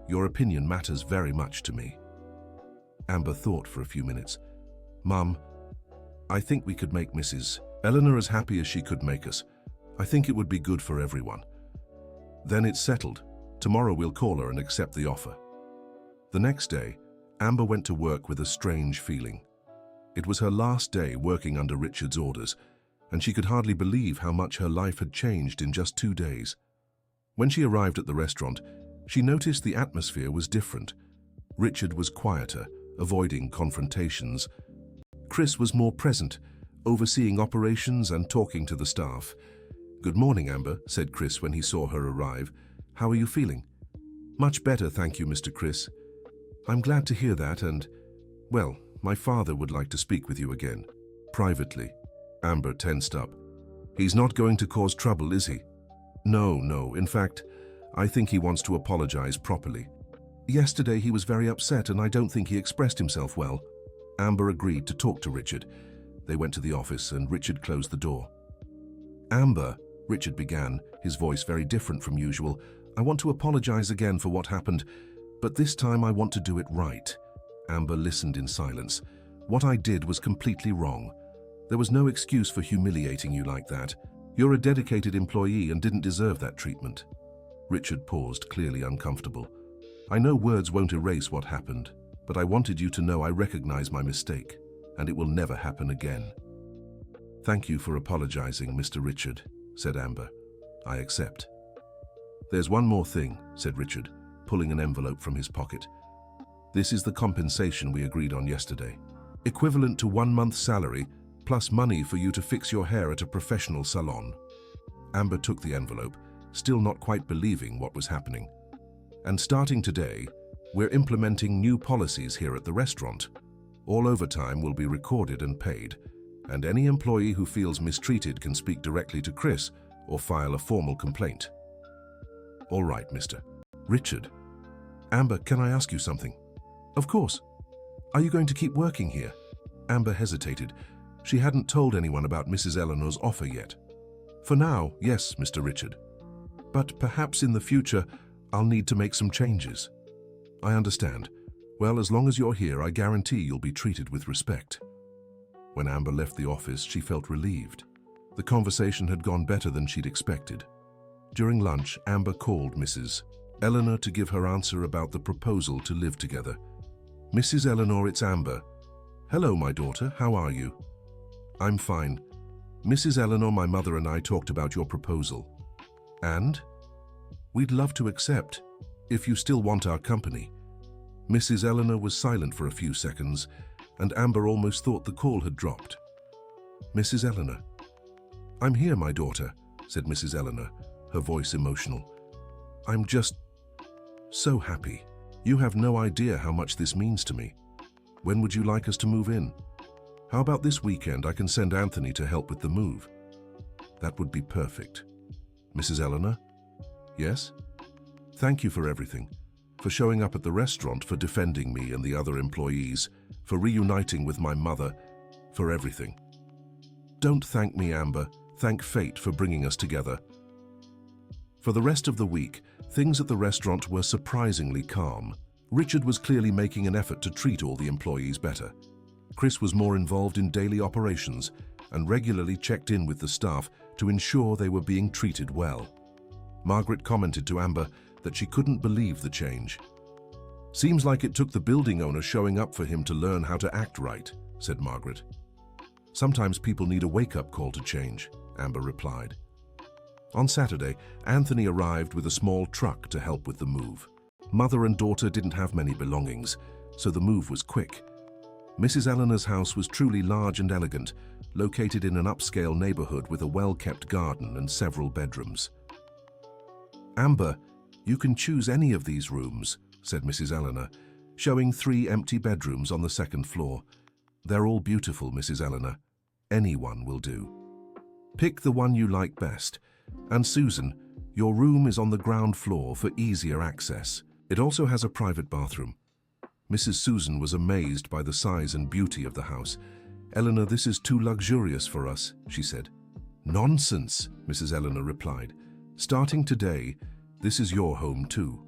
Your opinion matters very much to me." Amber thought for a few minutes. "Mum, I think we could make Mrs. Eleanor as happy as she could make us. I think it would be good for everyone." "Then it's settled. Tomorrow we'll call her and accept the offer." The next day, Amber went to work with a strange feeling. It was her last day working under Richard's orders, and she could hardly believe how much her life had changed in just 2 days. When she arrived at the restaurant, she noticed the atmosphere was different. Richard was quieter, avoiding confrontations. Chris was more present, overseeing operations and talking to the staff. "Good morning, Amber," said Chris when he saw her arrive. "How are you feeling?" "Much better, thank you, Mr. Chris." "I'm glad to hear that, and, well, my father would like to speak with you again." "Privately." Amber tensed up. "He's not going to cause trouble, is he?" No. In fact, I think he wants to apologize properly. Yesterday he was very upset and I don't think he expressed himself well." Amber agreed to talk to Richard. They went to the office and Richard closed the door. "Amber," Richard began, his voice very different from usual, "I want to apologize again for what happened, but this time I want to do it right." Amber listened in silence. "What I did was completely wrong. There was no excuse for humiliating you like that. You're a dedicated employee and didn't deserve that treatment." Richard paused, clearly uncomfortable. I know words won't erase what happened, but I wanted you to know I recognize my mistake, and it will never happen again. Thank you for apologizing, Mr. Richard, said Amber. I accept. There's one more thing, said Richard, pulling an envelope from his pocket. This is the compensation we agreed on yesterday. Equivalent to 1 month's salary, plus money for you to fix your hair at a professional salon. Amber took the envelope, still not quite believing what was happening. And starting today, we're implementing new policies here at the restaurant. All overtime will be recorded and paid, and any employee who feels mistreated can speak directly to Chris or file a formal complaint. All right, Mr. Richard. Amber, can I ask you something? Of course. Are you going to keep working here? Amber hesitated. She hadn't told anyone about Mrs. Eleanor's offer yet. For now, yes, Mr. Richard. But perhaps in the future, I'll need to make some changes. I understand. Well, as long as you're here, I guarantee you'll be treated with respect. When Amber left the office, she felt relieved. The conversation had gone better than she'd expected. During lunch, Amber called Mrs. Eleanor to give her answer about the proposal to live together. Mrs. Eleanor, it's Amber. Hello, my daughter, how are you? I'm fine. Mrs. Eleanor, my mother and I talked about your proposal. And? We'd love to accept, if you still want our company. Mrs. Eleanor was silent for a few seconds, and Amber almost thought the call had dropped. Mrs. Eleanor. I'm here, my daughter, said Mrs. Eleanor, her voice emotional. I'm just so happy. You have no idea how much this means to me. When would you like us to move in? How about this weekend I can send Anthony to help with the move? That would be perfect. Mrs. Eleanor? Yes? Thank you for everything. For showing up at the restaurant, for defending me and the other employees, for reuniting with my mother, for everything. Don't thank me, Amber. Thank fate for bringing us together. For the rest of the week, things at the restaurant were surprisingly calm. Richard was clearly making an effort to treat all the employees better. Chris was more involved in daily operations and regularly checked in with the staff to ensure they were being treated well. Margaret commented to Amber that she couldn't believe the change. Seems like it took the building owner showing up for him to learn how to act right, said Margaret. Sometimes people need a wake-up call to change, Amber replied. On Saturday, Anthony arrived with a small truck to help with the move. Mother and daughter didn't have many belongings, so the move was quick. Mrs. Eleanor's house was truly large and elegant, located in an upscale neighborhood with a well-kept garden and several bedrooms. Amber, you can choose any of these rooms, said Mrs. Eleanor, showing 3 empty bedrooms on the second floor. They're all beautiful, Mrs. Eleanor. Anyone will do. Pick the one you like best. And Susan, your room is on the ground floor for easier access. It also has a private bathroom. Mrs. Susan was amazed by the size and beauty of the house. Eleanor, this is too luxurious for us, she said. Nonsense, Mrs. Eleanor replied. Starting today, this is your home too.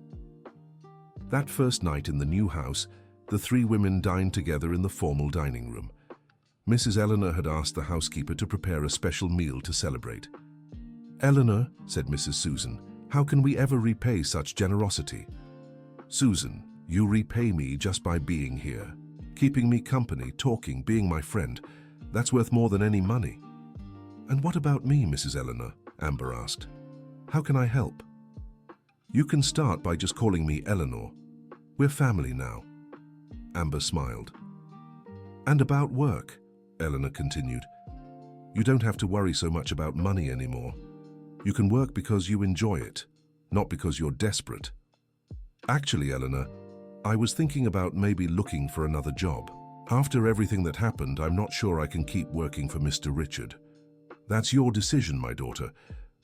That first night in the new house, the 3 women dined together in the formal dining room. Mrs. Eleanor had asked the housekeeper to prepare a special meal to celebrate. Eleanor, said Mrs. Susan, how can we ever repay such generosity? Susan, you repay me just by being here. Keeping me company, talking, being my friend. That's worth more than any money. And what about me, Mrs. Eleanor? Amber asked. How can I help? You can start by just calling me Eleanor. We're family now. Amber smiled. And about work, Eleanor continued. You don't have to worry so much about money anymore. You can work because you enjoy it, not because you're desperate. Actually, Eleanor, I was thinking about maybe looking for another job. After everything that happened, I'm not sure I can keep working for Mr. Richard. That's your decision, my daughter,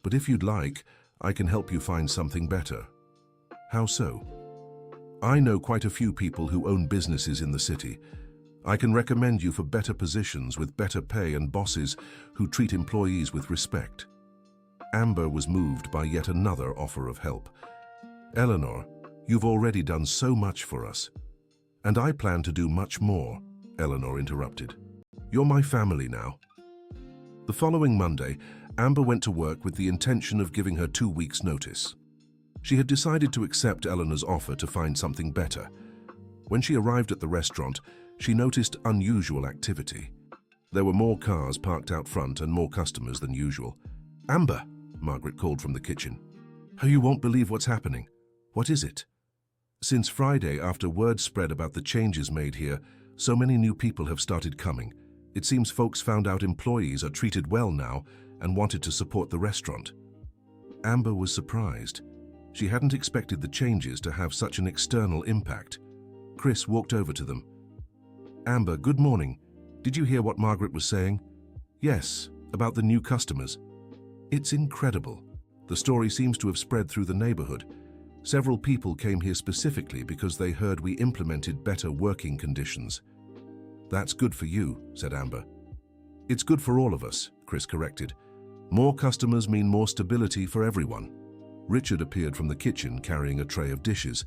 but if you'd like, I can help you find something better. How so? I know quite a few people who own businesses in the city. I can recommend you for better positions with better pay and bosses who treat employees with respect. Amber was moved by yet another offer of help. Eleanor, you've already done so much for us. And I plan to do much more, Eleanor interrupted. You're my family now. The following Monday, Amber went to work with the intention of giving her 2 weeks' notice. She had decided to accept Eleanor's offer to find something better. When she arrived at the restaurant, she noticed unusual activity. There were more cars parked out front and more customers than usual. "Amber," Margaret called from the kitchen. "Oh, you won't believe what's happening." "What is it?" "Since Friday, after word spread about the changes made here, so many new people have started coming. It seems folks found out employees are treated well now and wanted to support the restaurant." Amber was surprised. She hadn't expected the changes to have such an external impact. Chris walked over to them. "Amber, good morning. Did you hear what Margaret was saying?" "Yes, about the new customers." "It's incredible. The story seems to have spread through the neighborhood. Several people came here specifically because they heard we implemented better working conditions." "That's good for you," said Amber. "It's good for all of us," Chris corrected. "More customers mean more stability for everyone." Richard appeared from the kitchen carrying a tray of dishes.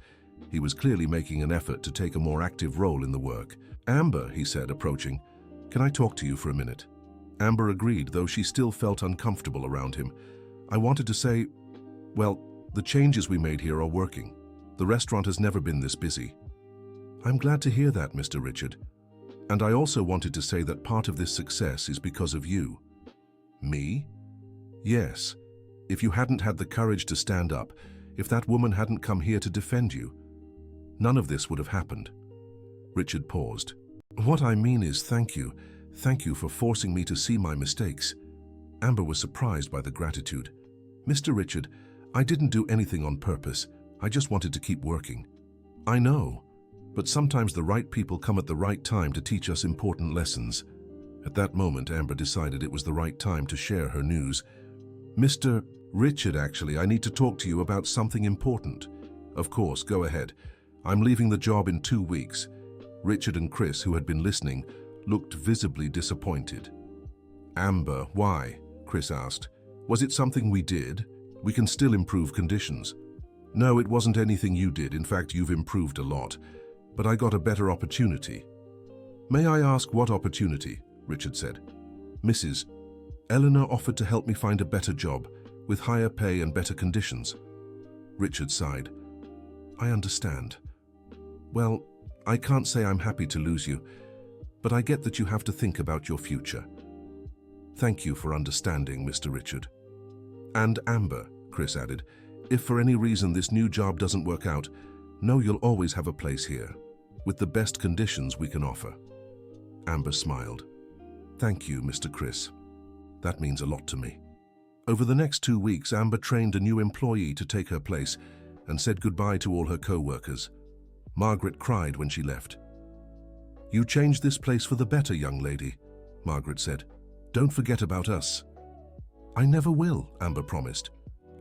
He was clearly making an effort to take a more active role in the work. "Amber," he said, approaching, "can I talk to you for a minute?" Amber agreed, though she still felt uncomfortable around him. "I wanted to say, well, the changes we made here are working. The restaurant has never been this busy." "I'm glad to hear that, Mr. Richard. And I also wanted to say that part of this success is because of you." "Me?" "Yes. If you hadn't had the courage to stand up, if that woman hadn't come here to defend you, none of this would have happened." Richard paused. "What I mean is thank you. Thank you for forcing me to see my mistakes." Amber was surprised by the gratitude. "Mr. Richard, I didn't do anything on purpose. I just wanted to keep working." "I know, but sometimes the right people come at the right time to teach us important lessons." At that moment, Amber decided it was the right time to share her news. "Mr. Richard, actually, I need to talk to you about something important." "Of course, go ahead. I'm leaving the job in 2 weeks." Richard and Chris, who had been listening, looked visibly disappointed. "Amber, why?" Chris asked. "Was it something we did? We can still improve conditions." "No, it wasn't anything you did. In fact, you've improved a lot. But I got a better opportunity." "May I ask what opportunity?" Richard said. "Mrs. Eleanor offered to help me find a better job, with higher pay and better conditions." Richard sighed. "I understand. Well, I can't say I'm happy to lose you, but I get that you have to think about your future." "Thank you for understanding, Mr. Richard." "And Amber," Chris added, "if for any reason this new job doesn't work out, know you'll always have a place here, with the best conditions we can offer." Amber smiled. "Thank you, Mr. Chris. That means a lot to me." Over the next 2 weeks, Amber trained a new employee to take her place and said goodbye to all her co-workers. Margaret cried when she left. "You changed this place for the better, young lady," Margaret said. "Don't forget about us." "I never will," Amber promised.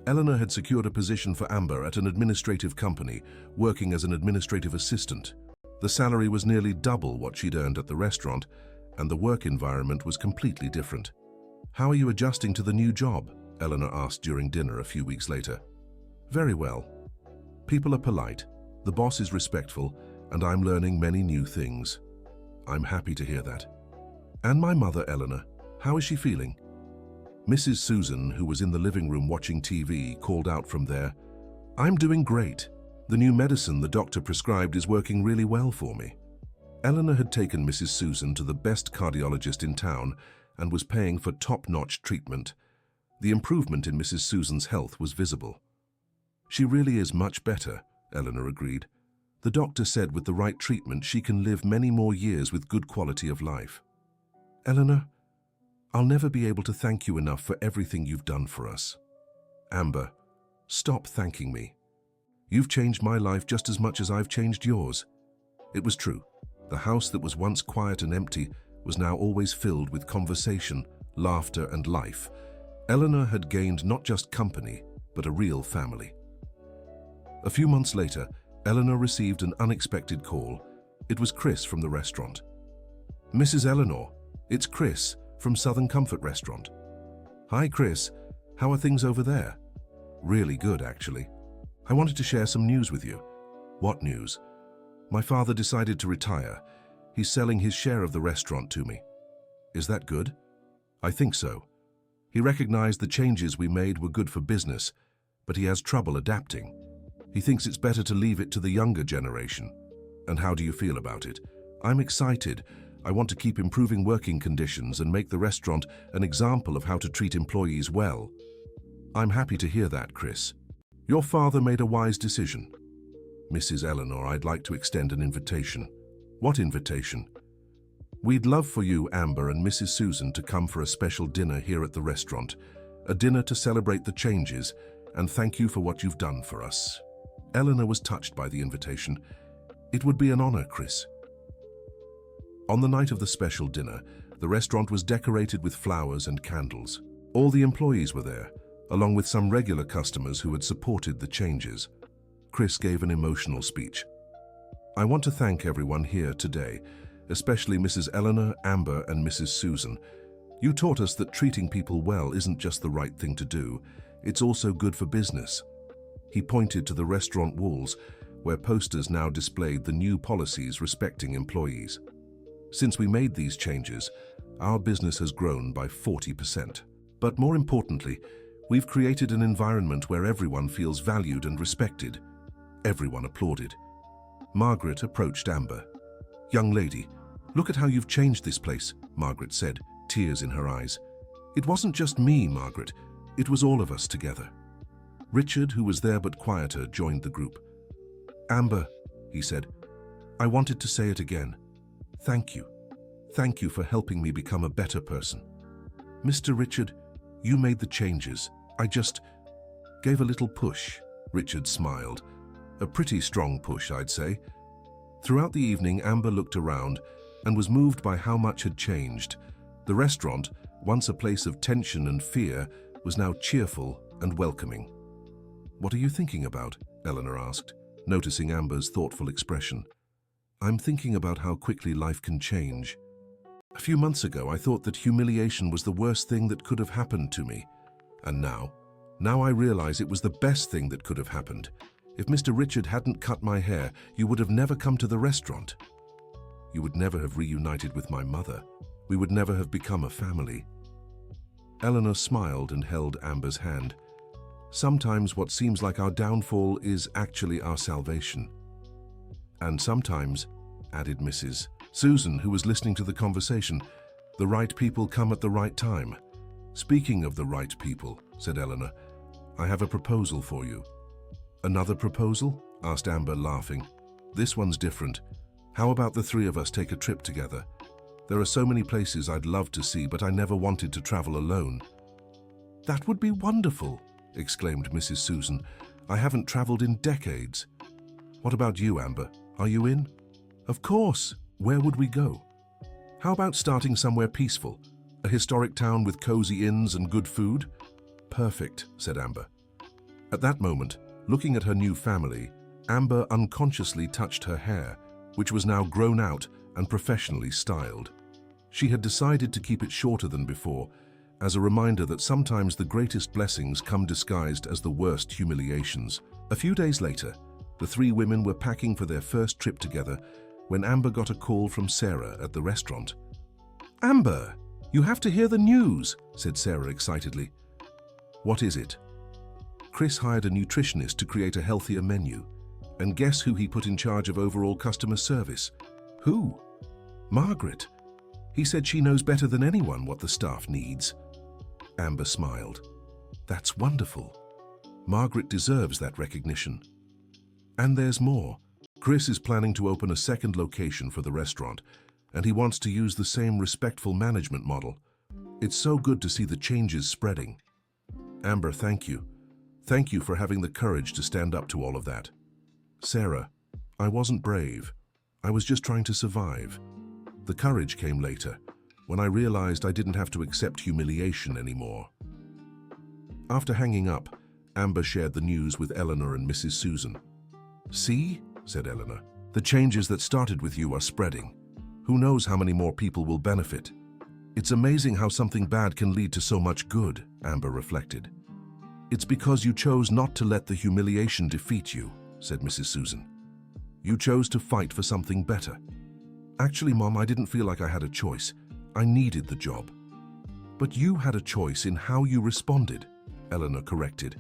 Eleanor had secured a position for Amber at an administrative company, working as an administrative assistant. The salary was nearly double what she'd earned at the restaurant, and the work environment was completely different. "How are you adjusting to the new job?" Eleanor asked during dinner a few weeks later. "Very well. People are polite, the boss is respectful, and I'm learning many new things." "I'm happy to hear that." "And my mother, Eleanor, how is she feeling?" Mrs. Susan, who was in the living room watching TV, called out from there, "I'm doing great. The new medicine the doctor prescribed is working really well for me." Eleanor had taken Mrs. Susan to the best cardiologist in town and was paying for top-notch treatment. The improvement in Mrs. Susan's health was visible. "She really is much better," Eleanor agreed. "The doctor said with the right treatment she can live many more years with good quality of life." "Eleanor, I'll never be able to thank you enough for everything you've done for us." "Amber, stop thanking me. You've changed my life just as much as I've changed yours." It was true. The house that was once quiet and empty was now always filled with conversation, laughter, and life. Eleanor had gained not just company, but a real family. A few months later, Eleanor received an unexpected call. It was Chris from the restaurant. "Mrs. Eleanor, it's Chris from Southern Comfort Restaurant." "Hi, Chris. How are things over there?" "Really good, actually. I wanted to share some news with you." "What news?" "My father decided to retire. He's selling his share of the restaurant to me." "Is that good?" "I think so. He recognized the changes we made were good for business, but he has trouble adapting. He thinks it's better to leave it to the younger generation. And how do you feel about it? I'm excited. I want to keep improving working conditions and make the restaurant an example of how to treat employees well. I'm happy to hear that, Chris. Your father made a wise decision. Mrs. Eleanor, I'd like to extend an invitation. What invitation? We'd love for you, Amber, and Mrs. Susan to come for a special dinner here at the restaurant. A dinner to celebrate the changes and thank you for what you've done for us. Eleanor was touched by the invitation. It would be an honor, Chris. On the night of the special dinner, the restaurant was decorated with flowers and candles. All the employees were there, along with some regular customers who had supported the changes. Chris gave an emotional speech. I want to thank everyone here today, especially Mrs. Eleanor, Amber, and Mrs. Susan. You taught us that treating people well isn't just the right thing to do, it's also good for business. He pointed to the restaurant walls, where posters now displayed the new policies respecting employees. Since we made these changes, our business has grown by 40%. But more importantly, we've created an environment where everyone feels valued and respected. Everyone applauded. Margaret approached Amber. Young lady, look at how you've changed this place, Margaret said, tears in her eyes. It wasn't just me, Margaret. It was all of us together. Richard, who was there but quieter, joined the group. Amber, he said, I wanted to say it again. Thank you. Thank you for helping me become a better person. Mr. Richard, you made the changes. I just gave a little push. Richard smiled. A pretty strong push, I'd say. Throughout the evening, Amber looked around and was moved by how much had changed. The restaurant, once a place of tension and fear, was now cheerful and welcoming. What are you thinking about? Eleanor asked, noticing Amber's thoughtful expression. I'm thinking about how quickly life can change. A few months ago, I thought that humiliation was the worst thing that could have happened to me. And now I realize it was the best thing that could have happened. If Mr. Richard hadn't cut my hair, you would have never come to the restaurant. You would never have reunited with my mother. We would never have become a family. Eleanor smiled and held Amber's hand. Sometimes what seems like our downfall is actually our salvation. And sometimes, added Mrs. Susan, who was listening to the conversation, the right people come at the right time. Speaking of the right people, said Eleanor, I have a proposal for you. Another proposal? Asked Amber, laughing. This one's different. How about the three of us take a trip together? There are so many places I'd love to see, but I never wanted to travel alone. That would be wonderful, exclaimed Mrs. Susan. I haven't traveled in decades. What about you, Amber? Are you in? Of course. Where would we go? How about starting somewhere peaceful? A historic town with cozy inns and good food? Perfect, said Amber. At that moment, looking at her new family, Amber unconsciously touched her hair, which was now grown out and professionally styled. She had decided to keep it shorter than before, as a reminder that sometimes the greatest blessings come disguised as the worst humiliations. A few days later, the three women were packing for their first trip together when Amber got a call from Sarah at the restaurant. Amber, you have to hear the news, said Sarah excitedly. What is it? Chris hired a nutritionist to create a healthier menu. And guess who he put in charge of overall customer service? Who? Margaret. He said she knows better than anyone what the staff needs. Amber smiled. That's wonderful. Margaret deserves that recognition. And there's more. Chris is planning to open a second location for the restaurant, and he wants to use the same respectful management model. It's so good to see the changes spreading. Amber, thank you. Thank you for having the courage to stand up to all of that. Sarah, I wasn't brave. I was just trying to survive. The courage came later, when I realized I didn't have to accept humiliation anymore. After hanging up, Amber shared the news with Eleanor and Mrs. Susan. See, said Eleanor, the changes that started with you are spreading. Who knows how many more people will benefit? It's amazing how something bad can lead to so much good, Amber reflected. It's because you chose not to let the humiliation defeat you, said Mrs. Susan. You chose to fight for something better. Actually, Mom, I didn't feel like I had a choice. I needed the job. But you had a choice in how you responded, Eleanor corrected.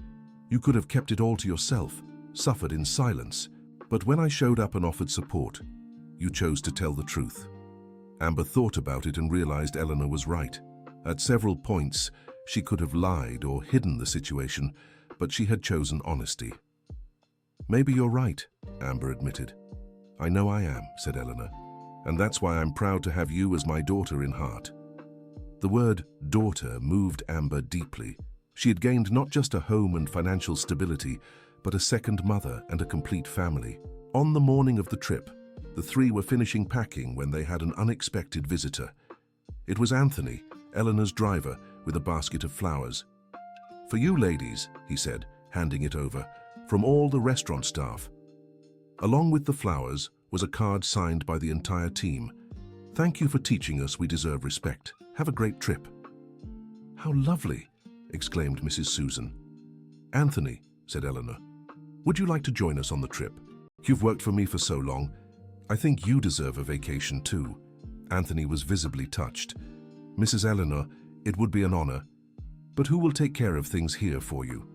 You could have kept it all to yourself, suffered in silence, but when I showed up and offered support, you chose to tell the truth. Amber thought about it and realized Eleanor was right. At several points, she could have lied or hidden the situation, but she had chosen honesty. Maybe you're right, Amber admitted. I know I am, said Eleanor, and that's why I'm proud to have you as my daughter in heart. The word daughter moved Amber deeply. She had gained not just a home and financial stability, but a second mother and a complete family. On the morning of the trip, the three were finishing packing when they had an unexpected visitor. It was Anthony, Eleanor's driver, with a basket of flowers. For you ladies, he said, handing it over, from all the restaurant staff. Along with the flowers was a card signed by the entire team. Thank you for teaching us we deserve respect. Have a great trip. How lovely, exclaimed Mrs. Susan. Anthony, said Eleanor, would you like to join us on the trip? You've worked for me for so long. I think you deserve a vacation too. Anthony was visibly touched. Mrs. Eleanor, it would be an honor, but who will take care of things here for you?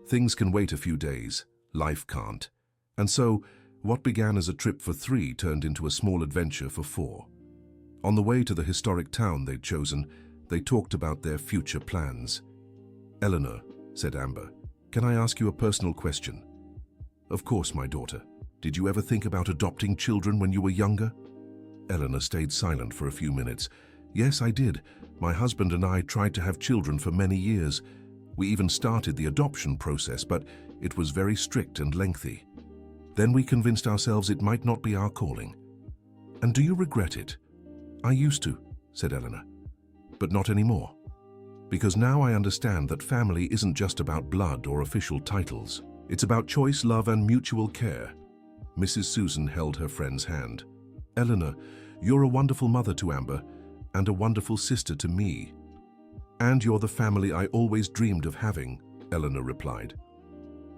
Things can wait a few days. Life can't. And so, what began as a trip for 3 turned into a small adventure for 4. On the way to the historic town they'd chosen, they talked about their future plans. Eleanor, said Amber, can I ask you a personal question? Of course, my daughter. Did you ever think about adopting children when you were younger? Eleanor stayed silent for a few minutes. Yes, I did. My husband and I tried to have children for many years. We even started the adoption process, but it was very strict and lengthy. Then we convinced ourselves it might not be our calling. And do you regret it? I used to, said Eleanor, but not anymore. Because now I understand that family isn't just about blood or official titles. It's about choice, love, and mutual care. Mrs. Susan held her friend's hand. Eleanor, you're a wonderful mother to Amber and a wonderful sister to me. And you're the family I always dreamed of having, Eleanor replied.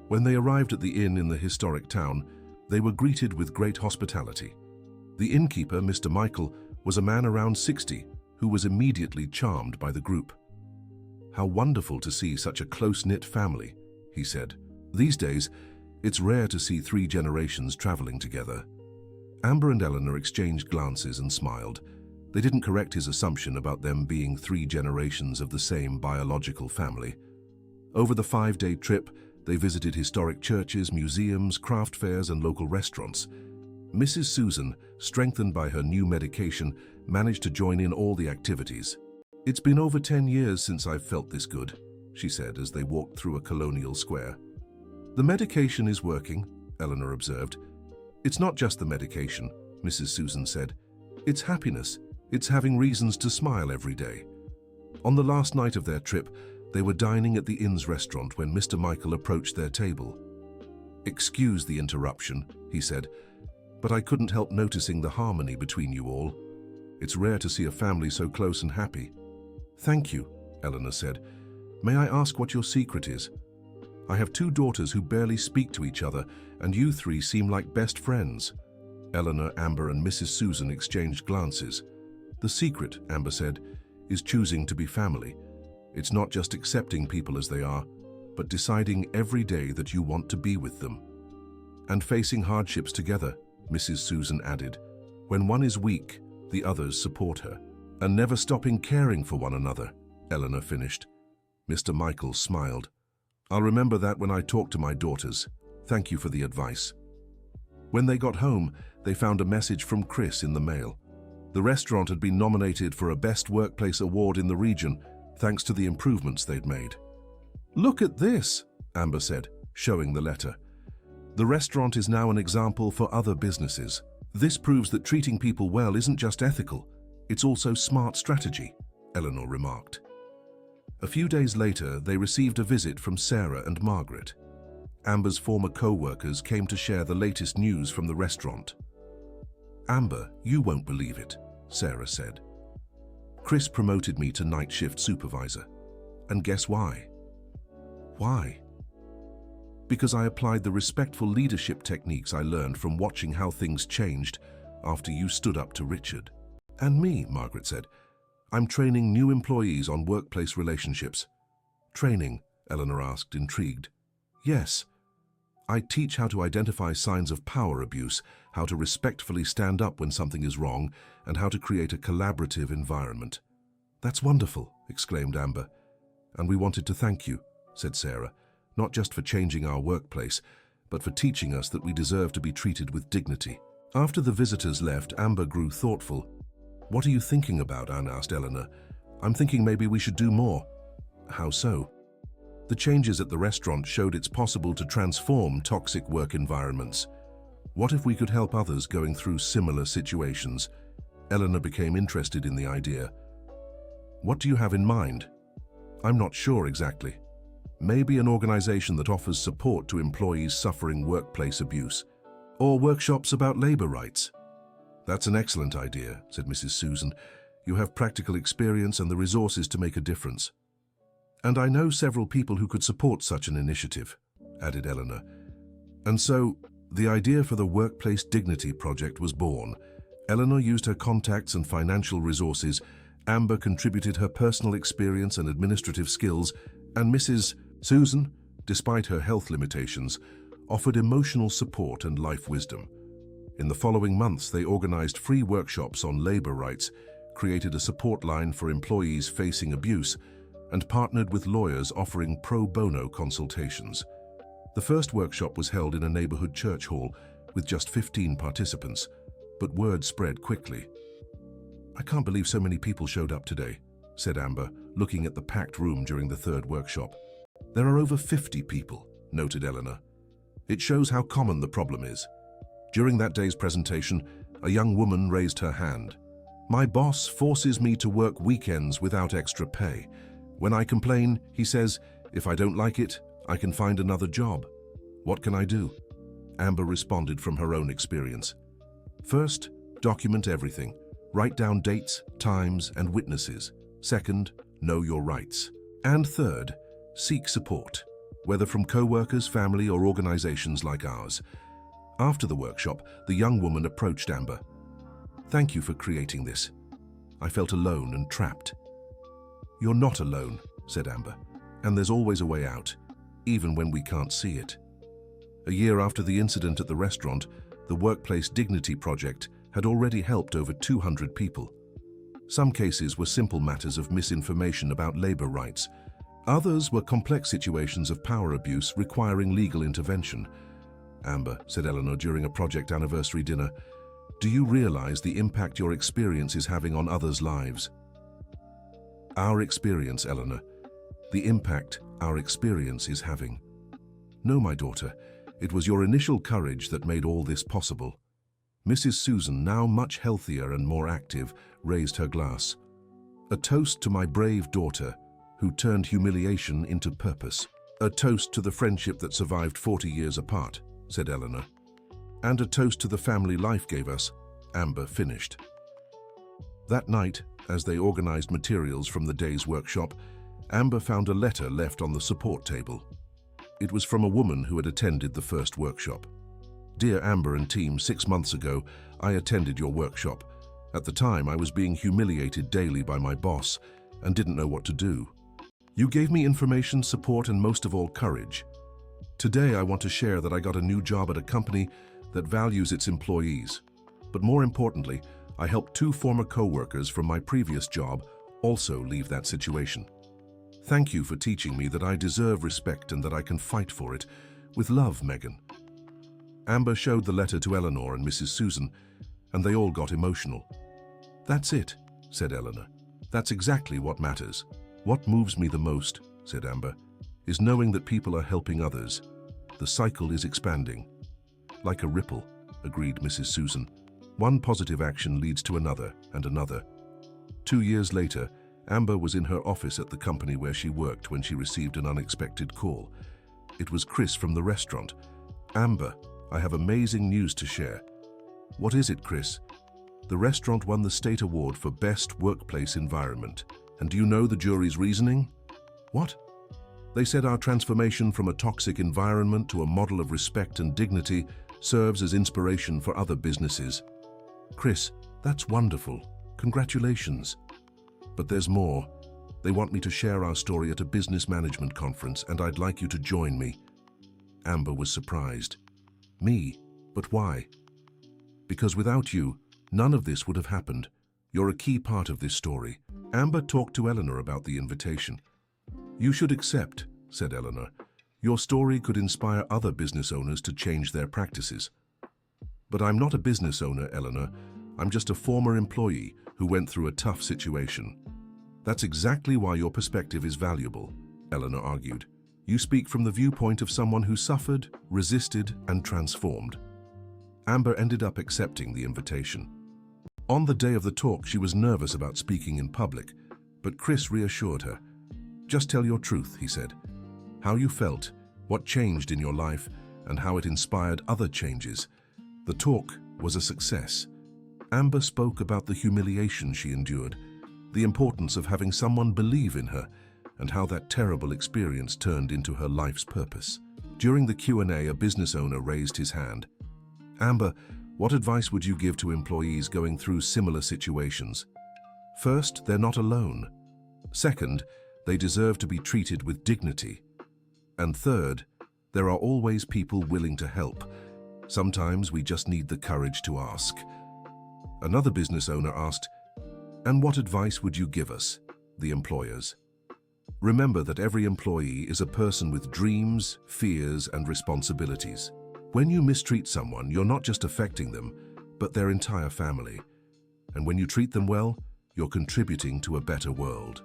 When they arrived at the inn in the historic town, they were greeted with great hospitality. The innkeeper, Mr. Michael, was a man around 60 who was immediately charmed by the group. How wonderful to see such a close-knit family, he said. These days, it's rare to see 3 generations traveling together. Amber and Eleanor exchanged glances and smiled. They didn't correct his assumption about them being 3 generations of the same biological family. Over the 5-day trip, they visited historic churches, museums, craft fairs, and local restaurants. Mrs. Susan, strengthened by her new medication, managed to join in all the activities. It's been over 10 years since I've felt this good, she said as they walked through a colonial square. The medication is working, Eleanor observed. It's not just the medication, Mrs. Susan said. It's happiness. It's having reasons to smile every day. On the last night of their trip, they were dining at the inn's restaurant when Mr. Michael approached their table. Excuse the interruption, he said, but I couldn't help noticing the harmony between you all. It's rare to see a family so close and happy. Thank you, Eleanor said. May I ask what your secret is? I have 2 daughters who barely speak to each other, and you 3 seem like best friends. Eleanor, Amber, and Mrs. Susan exchanged glances. The secret, Amber said, is choosing to be family. It's not just accepting people as they are, but deciding every day that you want to be with them. And facing hardships together, Mrs. Susan added. When one is weak, the others support her. And never stopping caring for one another, Eleanor finished. Mr. Michael smiled. I'll remember that when I talk to my daughters. Thank you for the advice. When they got home, they found a message from Chris in the mail. The restaurant had been nominated for a Best Workplace Award in the region, thanks to the improvements they'd made. Look at this, Amber said, showing the letter. The restaurant is now an example for other businesses. This proves that treating people well isn't just ethical, it's also smart strategy, Eleanor remarked. A few days later, they received a visit from Sarah and Margaret. Amber's former co-workers came to share the latest news from the restaurant. Amber, you won't believe it, Sarah said. Chris promoted me to night shift supervisor. And guess why? Why? Because I applied the respectful leadership techniques I learned from watching how things changed after you stood up to Richard. And me, Margaret said. I'm training new employees on workplace relationships. Training? Eleanor asked, intrigued. Yes. I teach how to identify signs of power abuse, how to respectfully stand up when something is wrong, and how to create a collaborative environment." "That's wonderful," exclaimed Amber. "And we wanted to thank you," said Sarah, "not just for changing our workplace, but for teaching us that we deserve to be treated with dignity." After the visitors left, Amber grew thoughtful. "What are you thinking about?" Anne asked Eleanor. "I'm thinking maybe we should do more." "How so?" "The changes at the restaurant showed it's possible to transform toxic work environments. What if we could help others going through similar situations?" Eleanor became interested in the idea. "What do you have in mind?" "I'm not sure exactly. Maybe an organization that offers support to employees suffering workplace abuse, or workshops about labor rights." "That's an excellent idea," said Mrs. Susan. "You have practical experience and the resources to make a difference." "And I know several people who could support such an initiative," added Eleanor. And so, the idea for the Workplace Dignity Project was born. Eleanor used her contacts and financial resources, Amber contributed her personal experience and administrative skills, and Mrs. Susan, despite her health limitations, offered emotional support and life wisdom. In the following months, they organized free workshops on labor rights, created a support line for employees facing abuse, and partnered with lawyers offering pro bono consultations. The first workshop was held in a neighborhood church hall with just 15 participants, but word spread quickly. "I can't believe so many people showed up today," said Amber, looking at the packed room during the third workshop. "There are over 50 people," noted Eleanor. "It shows how common the problem is." During that day's presentation, a young woman raised her hand. "My boss forces me to work weekends without extra pay. When I complain, he says, if I don't like it, I can find another job. What can I do?" Amber responded from her own experience. "First, document everything. Write down dates, times, and witnesses. Second, know your rights. And third, seek support, whether from co-workers, family, or organizations like ours." After the workshop, the young woman approached Amber. "Thank you for creating this. I felt alone and trapped." "You're not alone," said Amber, "and there's always a way out, even when we can't see it." A year after the incident at the restaurant, the Workplace Dignity Project had already helped over 200 people. Some cases were simple matters of misinformation about labor rights. Others were complex situations of power abuse requiring legal intervention. "Amber," said Eleanor during a project anniversary dinner, "do you realize the impact your experience is having on others' lives?" "Our experience, Eleanor. The impact our experience is having." "No, my daughter. It was your initial courage that made all this possible." Mrs. Susan, now much healthier and more active, raised her glass. "A toast to my brave daughter, who turned humiliation into purpose." "A toast to the friendship that survived 40 years apart," said Eleanor. "And a toast to the family life gave us," Amber finished. That night, as they organized materials from the day's workshop, Amber found a letter left on the support table. It was from a woman who had attended the first workshop. "Dear Amber and team, 6 months ago, I attended your workshop. At the time, I was being humiliated daily by my boss and didn't know what to do. You gave me information, support, and most of all, courage. Today, I want to share that I got a new job at a company that values its employees. But more importantly, I helped 2 former co-workers from my previous job also leave that situation. Thank you for teaching me that I deserve respect and that I can fight for it. With love, Megan." Amber showed the letter to Eleanor and Mrs. Susan, and they all got emotional. "That's it," said Eleanor. "That's exactly what matters. What moves me the most," said Amber, "is knowing that people are helping others. The cycle is expanding." "Like a ripple," agreed Mrs. Susan. "One positive action leads to another and another." 2 years later, Amber was in her office at the company where she worked when she received an unexpected call. It was Chris from the restaurant. "Amber, I have amazing news to share." "What is it, Chris?" "The restaurant won the state award for Best Workplace Environment. And do you know the jury's reasoning?" "What?" "They said our transformation from a toxic environment to a model of respect and dignity serves as inspiration for other businesses." "Chris, that's wonderful. Congratulations." "But there's more. They want me to share our story at a business management conference, and I'd like you to join me." Amber was surprised. Me? But why? Because without you, none of this would have happened. You're a key part of this story. Amber talked to Eleanor about the invitation. You should accept, said Eleanor. Your story could inspire other business owners to change their practices. But I'm not a business owner, Eleanor. I'm just a former employee who went through a tough situation. That's exactly why your perspective is valuable, Eleanor argued. You speak from the viewpoint of someone who suffered, resisted, and transformed. Amber ended up accepting the invitation. On the day of the talk, she was nervous about speaking in public, but Chris reassured her. Just tell your truth, he said. How you felt, what changed in your life, and how it inspired other changes. The talk was a success. Amber spoke about the humiliation she endured, the importance of having someone believe in her, and how that terrible experience turned into her life's purpose. During the Q&A, a business owner raised his hand. Amber, what advice would you give to employees going through similar situations? First, they're not alone. Second, they deserve to be treated with dignity. And third, there are always people willing to help. Sometimes we just need the courage to ask. Another business owner asked, and what advice would you give us, the employers? Remember that every employee is a person with dreams, fears, and responsibilities. When you mistreat someone, you're not just affecting them, but their entire family. And when you treat them well, you're contributing to a better world.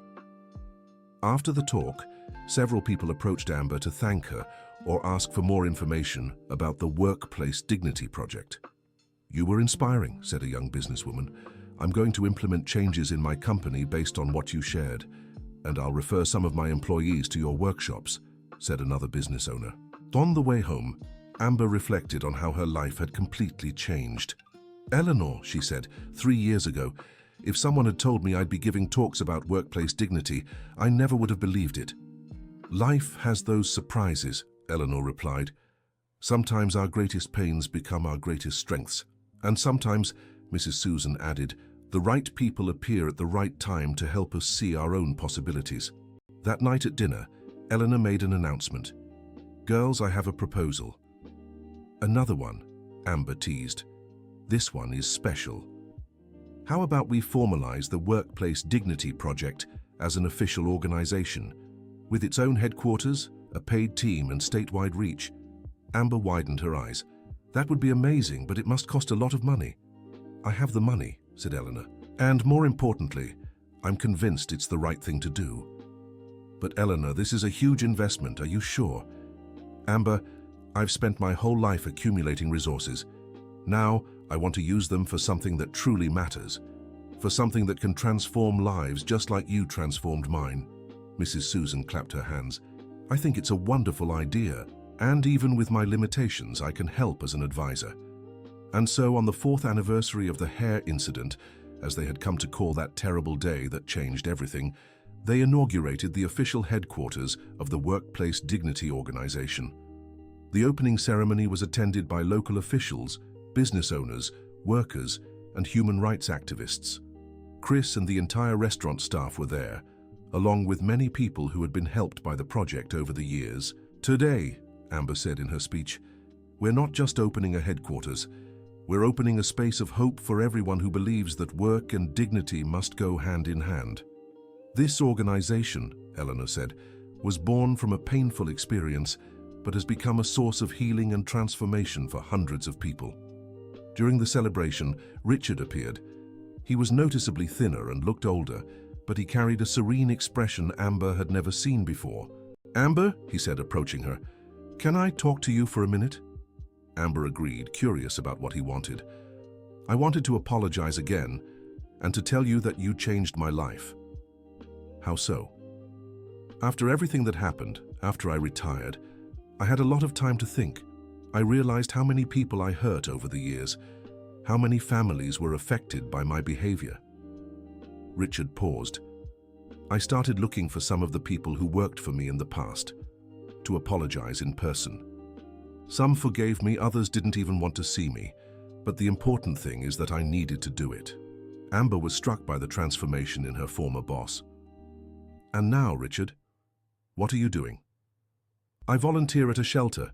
After the talk, several people approached Amber to thank her or ask for more information about the Workplace Dignity Project. You were inspiring, said a young businesswoman. I'm going to implement changes in my company based on what you shared, and I'll refer some of my employees to your workshops, said another business owner. On the way home, Amber reflected on how her life had completely changed. Eleanor, she said, 3 years ago, if someone had told me I'd be giving talks about workplace dignity, I never would have believed it. Life has those surprises, Eleanor replied. Sometimes our greatest pains become our greatest strengths. And sometimes, Mrs. Susan added, the right people appear at the right time to help us see our own possibilities. That night at dinner, Eleanor made an announcement. Girls, I have a proposal. Another one, Amber teased. This one is special. How about we formalize the Workplace Dignity Project as an official organization, with its own headquarters, a paid team, and statewide reach? Amber widened her eyes. That would be amazing, but it must cost a lot of money. I have the money, said Eleanor. And more importantly, I'm convinced it's the right thing to do. But Eleanor, this is a huge investment, are you sure? Amber, I've spent my whole life accumulating resources. Now, I want to use them for something that truly matters, for something that can transform lives just like you transformed mine. Mrs. Susan clapped her hands. I think it's a wonderful idea, and even with my limitations, I can help as an advisor. And so on the 4th anniversary of the hair incident, as they had come to call that terrible day that changed everything, they inaugurated the official headquarters of the Workplace Dignity Organization. The opening ceremony was attended by local officials, business owners, workers, and human rights activists. Chris and the entire restaurant staff were there, along with many people who had been helped by the project over the years. Today, Amber said in her speech, we're not just opening a headquarters, we're opening a space of hope for everyone who believes that work and dignity must go hand in hand. This organization, Eleanor said, was born from a painful experience, but has become a source of healing and transformation for hundreds of people. During the celebration, Richard appeared. He was noticeably thinner and looked older, but he carried a serene expression Amber had never seen before. Amber, he said, approaching her, can I talk to you for a minute? Amber agreed, curious about what he wanted. I wanted to apologize again, and to tell you that you changed my life. How so? After everything that happened, after I retired, I had a lot of time to think. I realized how many people I hurt over the years, how many families were affected by my behavior. Richard paused. I started looking for some of the people who worked for me in the past, to apologize in person. Some forgave me, others didn't even want to see me, but the important thing is that I needed to do it. Amber was struck by the transformation in her former boss. And now, Richard, what are you doing? I volunteer at a shelter.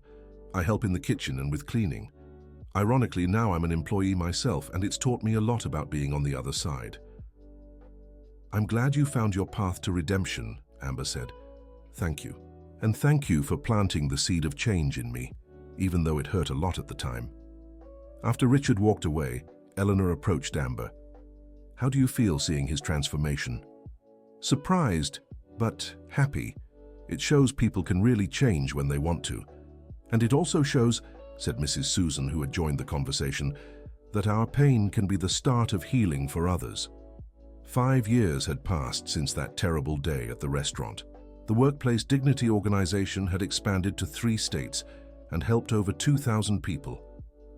I help in the kitchen and with cleaning. Ironically, now I'm an employee myself, and it's taught me a lot about being on the other side. I'm glad you found your path to redemption, Amber said. Thank you. And thank you for planting the seed of change in me, even though it hurt a lot at the time. After Richard walked away, Eleanor approached Amber. How do you feel seeing his transformation? Surprised, but happy. It shows people can really change when they want to. And it also shows, said Mrs. Susan, who had joined the conversation, that our pain can be the start of healing for others. 5 years had passed since that terrible day at the restaurant. The Workplace Dignity organization had expanded to 3 states and helped over 2,000 people.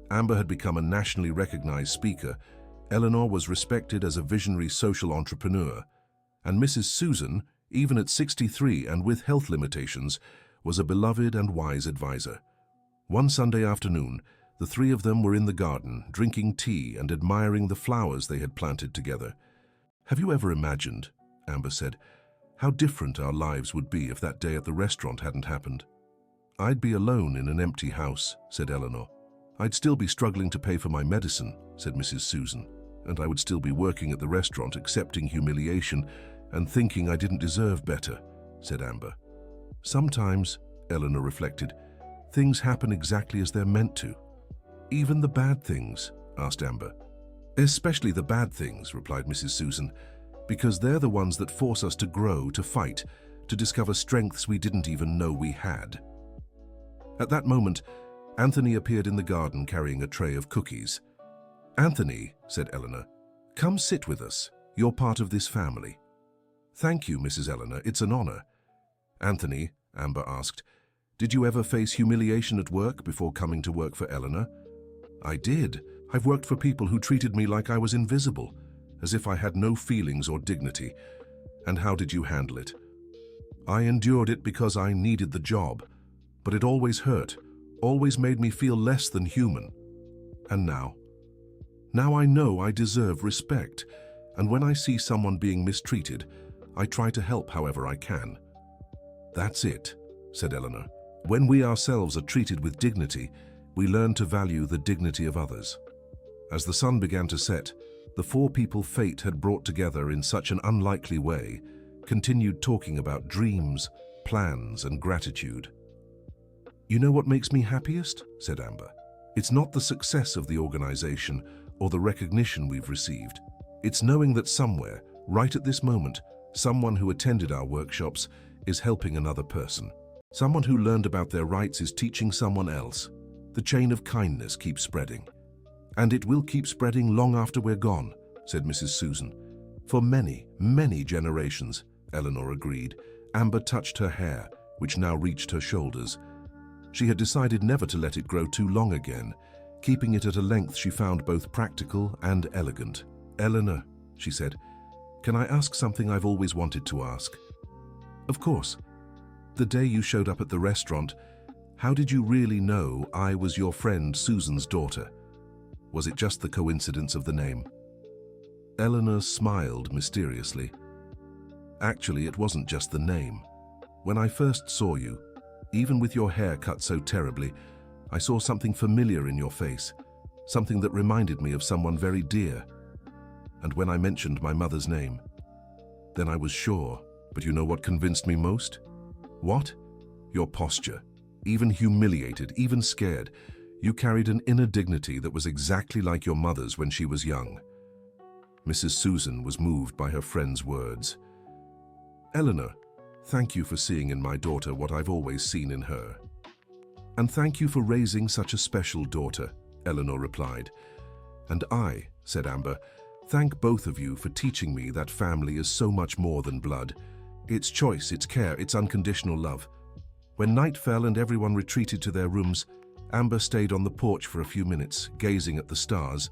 Amber had become a nationally recognized speaker. Eleanor was respected as a visionary social entrepreneur. And Mrs. Susan, even at 63 and with health limitations, was a beloved and wise advisor. One Sunday afternoon, the 3 of them were in the garden, drinking tea and admiring the flowers they had planted together. Have you ever imagined, Amber said, how different our lives would be if that day at the restaurant hadn't happened? I'd be alone in an empty house, said Eleanor. I'd still be struggling to pay for my medicine, said Mrs. Susan, and I would still be working at the restaurant accepting humiliation and thinking I didn't deserve better, said Amber. Sometimes, Eleanor reflected, things happen exactly as they're meant to. Even the bad things, asked Amber. Especially the bad things, replied Mrs. Susan, because they're the ones that force us to grow, to fight, to discover strengths we didn't even know we had. At that moment, Anthony appeared in the garden carrying a tray of cookies. Anthony, said Eleanor, come sit with us. You're part of this family. Thank you, Mrs. Eleanor. It's an honor. Anthony, Amber asked, did you ever face humiliation at work before coming to work for Eleanor? I did. I've worked for people who treated me like I was invisible, as if I had no feelings or dignity. And how did you handle it? I endured it because I needed the job, but it always hurt, always made me feel less than human. And now? Now I know I deserve respect, and when I see someone being mistreated, I try to help however I can. That's it, said Eleanor. When we ourselves are treated with dignity, we learn to value the dignity of others. As the sun began to set, the 4 people fate had brought together in such an unlikely way continued talking about dreams, plans, and gratitude. You know what makes me happiest? Said Amber. It's not the success of the organization or the recognition we've received. It's knowing that somewhere, right at this moment, someone who attended our workshops is helping another person. Someone who learned about their rights is teaching someone else. The chain of kindness keeps spreading. And it will keep spreading long after we're gone, said Mrs. Susan. For many, many generations, Eleanor agreed. Amber touched her hair, which now reached her shoulders. She had decided never to let it grow too long again, keeping it at a length she found both practical and elegant. Eleanor, she said, can I ask something I've always wanted to ask? Of course. The day you showed up at the restaurant, how did you really know I was your friend Susan's daughter? Was it just the coincidence of the name? Eleanor smiled mysteriously. Actually, it wasn't just the name. When I first saw you, even with your hair cut so terribly, I saw something familiar in your face, something that reminded me of someone very dear. And when I mentioned my mother's name, then I was sure. But you know what convinced me most? What? Your posture. Even humiliated, even scared, you carried an inner dignity that was exactly like your mother's when she was young. Mrs. Susan was moved by her friend's words. Eleanor, thank you for seeing in my daughter what I've always seen in her. And thank you for raising such a special daughter, Eleanor replied. And I, said Amber, thank both of you for teaching me that family is so much more than blood. It's choice, it's care, it's unconditional love. When night fell and everyone retreated to their rooms, Amber stayed on the porch for a few minutes, gazing at the stars.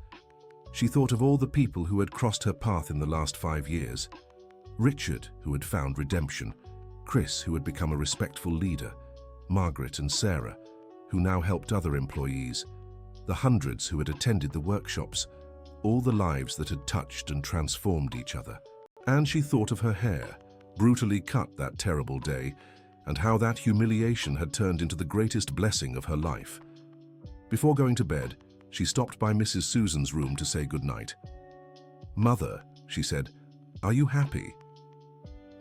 She thought of all the people who had crossed her path in the last 5 years. Richard, who had found redemption. Chris, who had become a respectful leader. Margaret and Sarah, who now helped other employees. The hundreds who had attended the workshops. All the lives that had touched and transformed each other. And she thought of her hair, brutally cut that terrible day, and how that humiliation had turned into the greatest blessing of her life. Before going to bed, she stopped by Mrs. Susan's room to say goodnight. "Mother," she said, "are you happy?"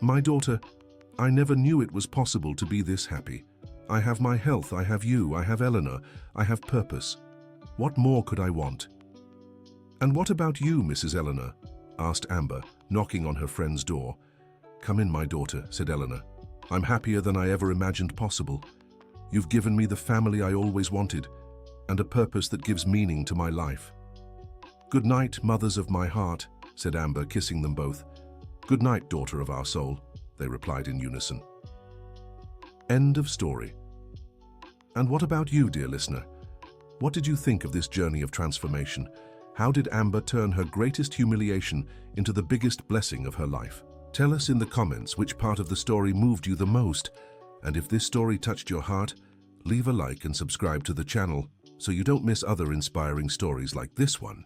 "My daughter, I never knew it was possible to be this happy. I have my health, I have you, I have Eleanor, I have purpose. What more could I want?" "And what about you, Mrs. Eleanor?" asked Amber, knocking on her friend's door. "Come in, my daughter," said Eleanor. "I'm happier than I ever imagined possible. You've given me the family I always wanted, and a purpose that gives meaning to my life." "Good night, mothers of my heart," said Amber, kissing them both. "Good night, daughter of our soul," they replied in unison. End of story. And what about you, dear listener? What did you think of this journey of transformation? How did Amber turn her greatest humiliation into the biggest blessing of her life? Tell us in the comments which part of the story moved you the most, and if this story touched your heart, leave a like and subscribe to the channel so you don't miss other inspiring stories like this one.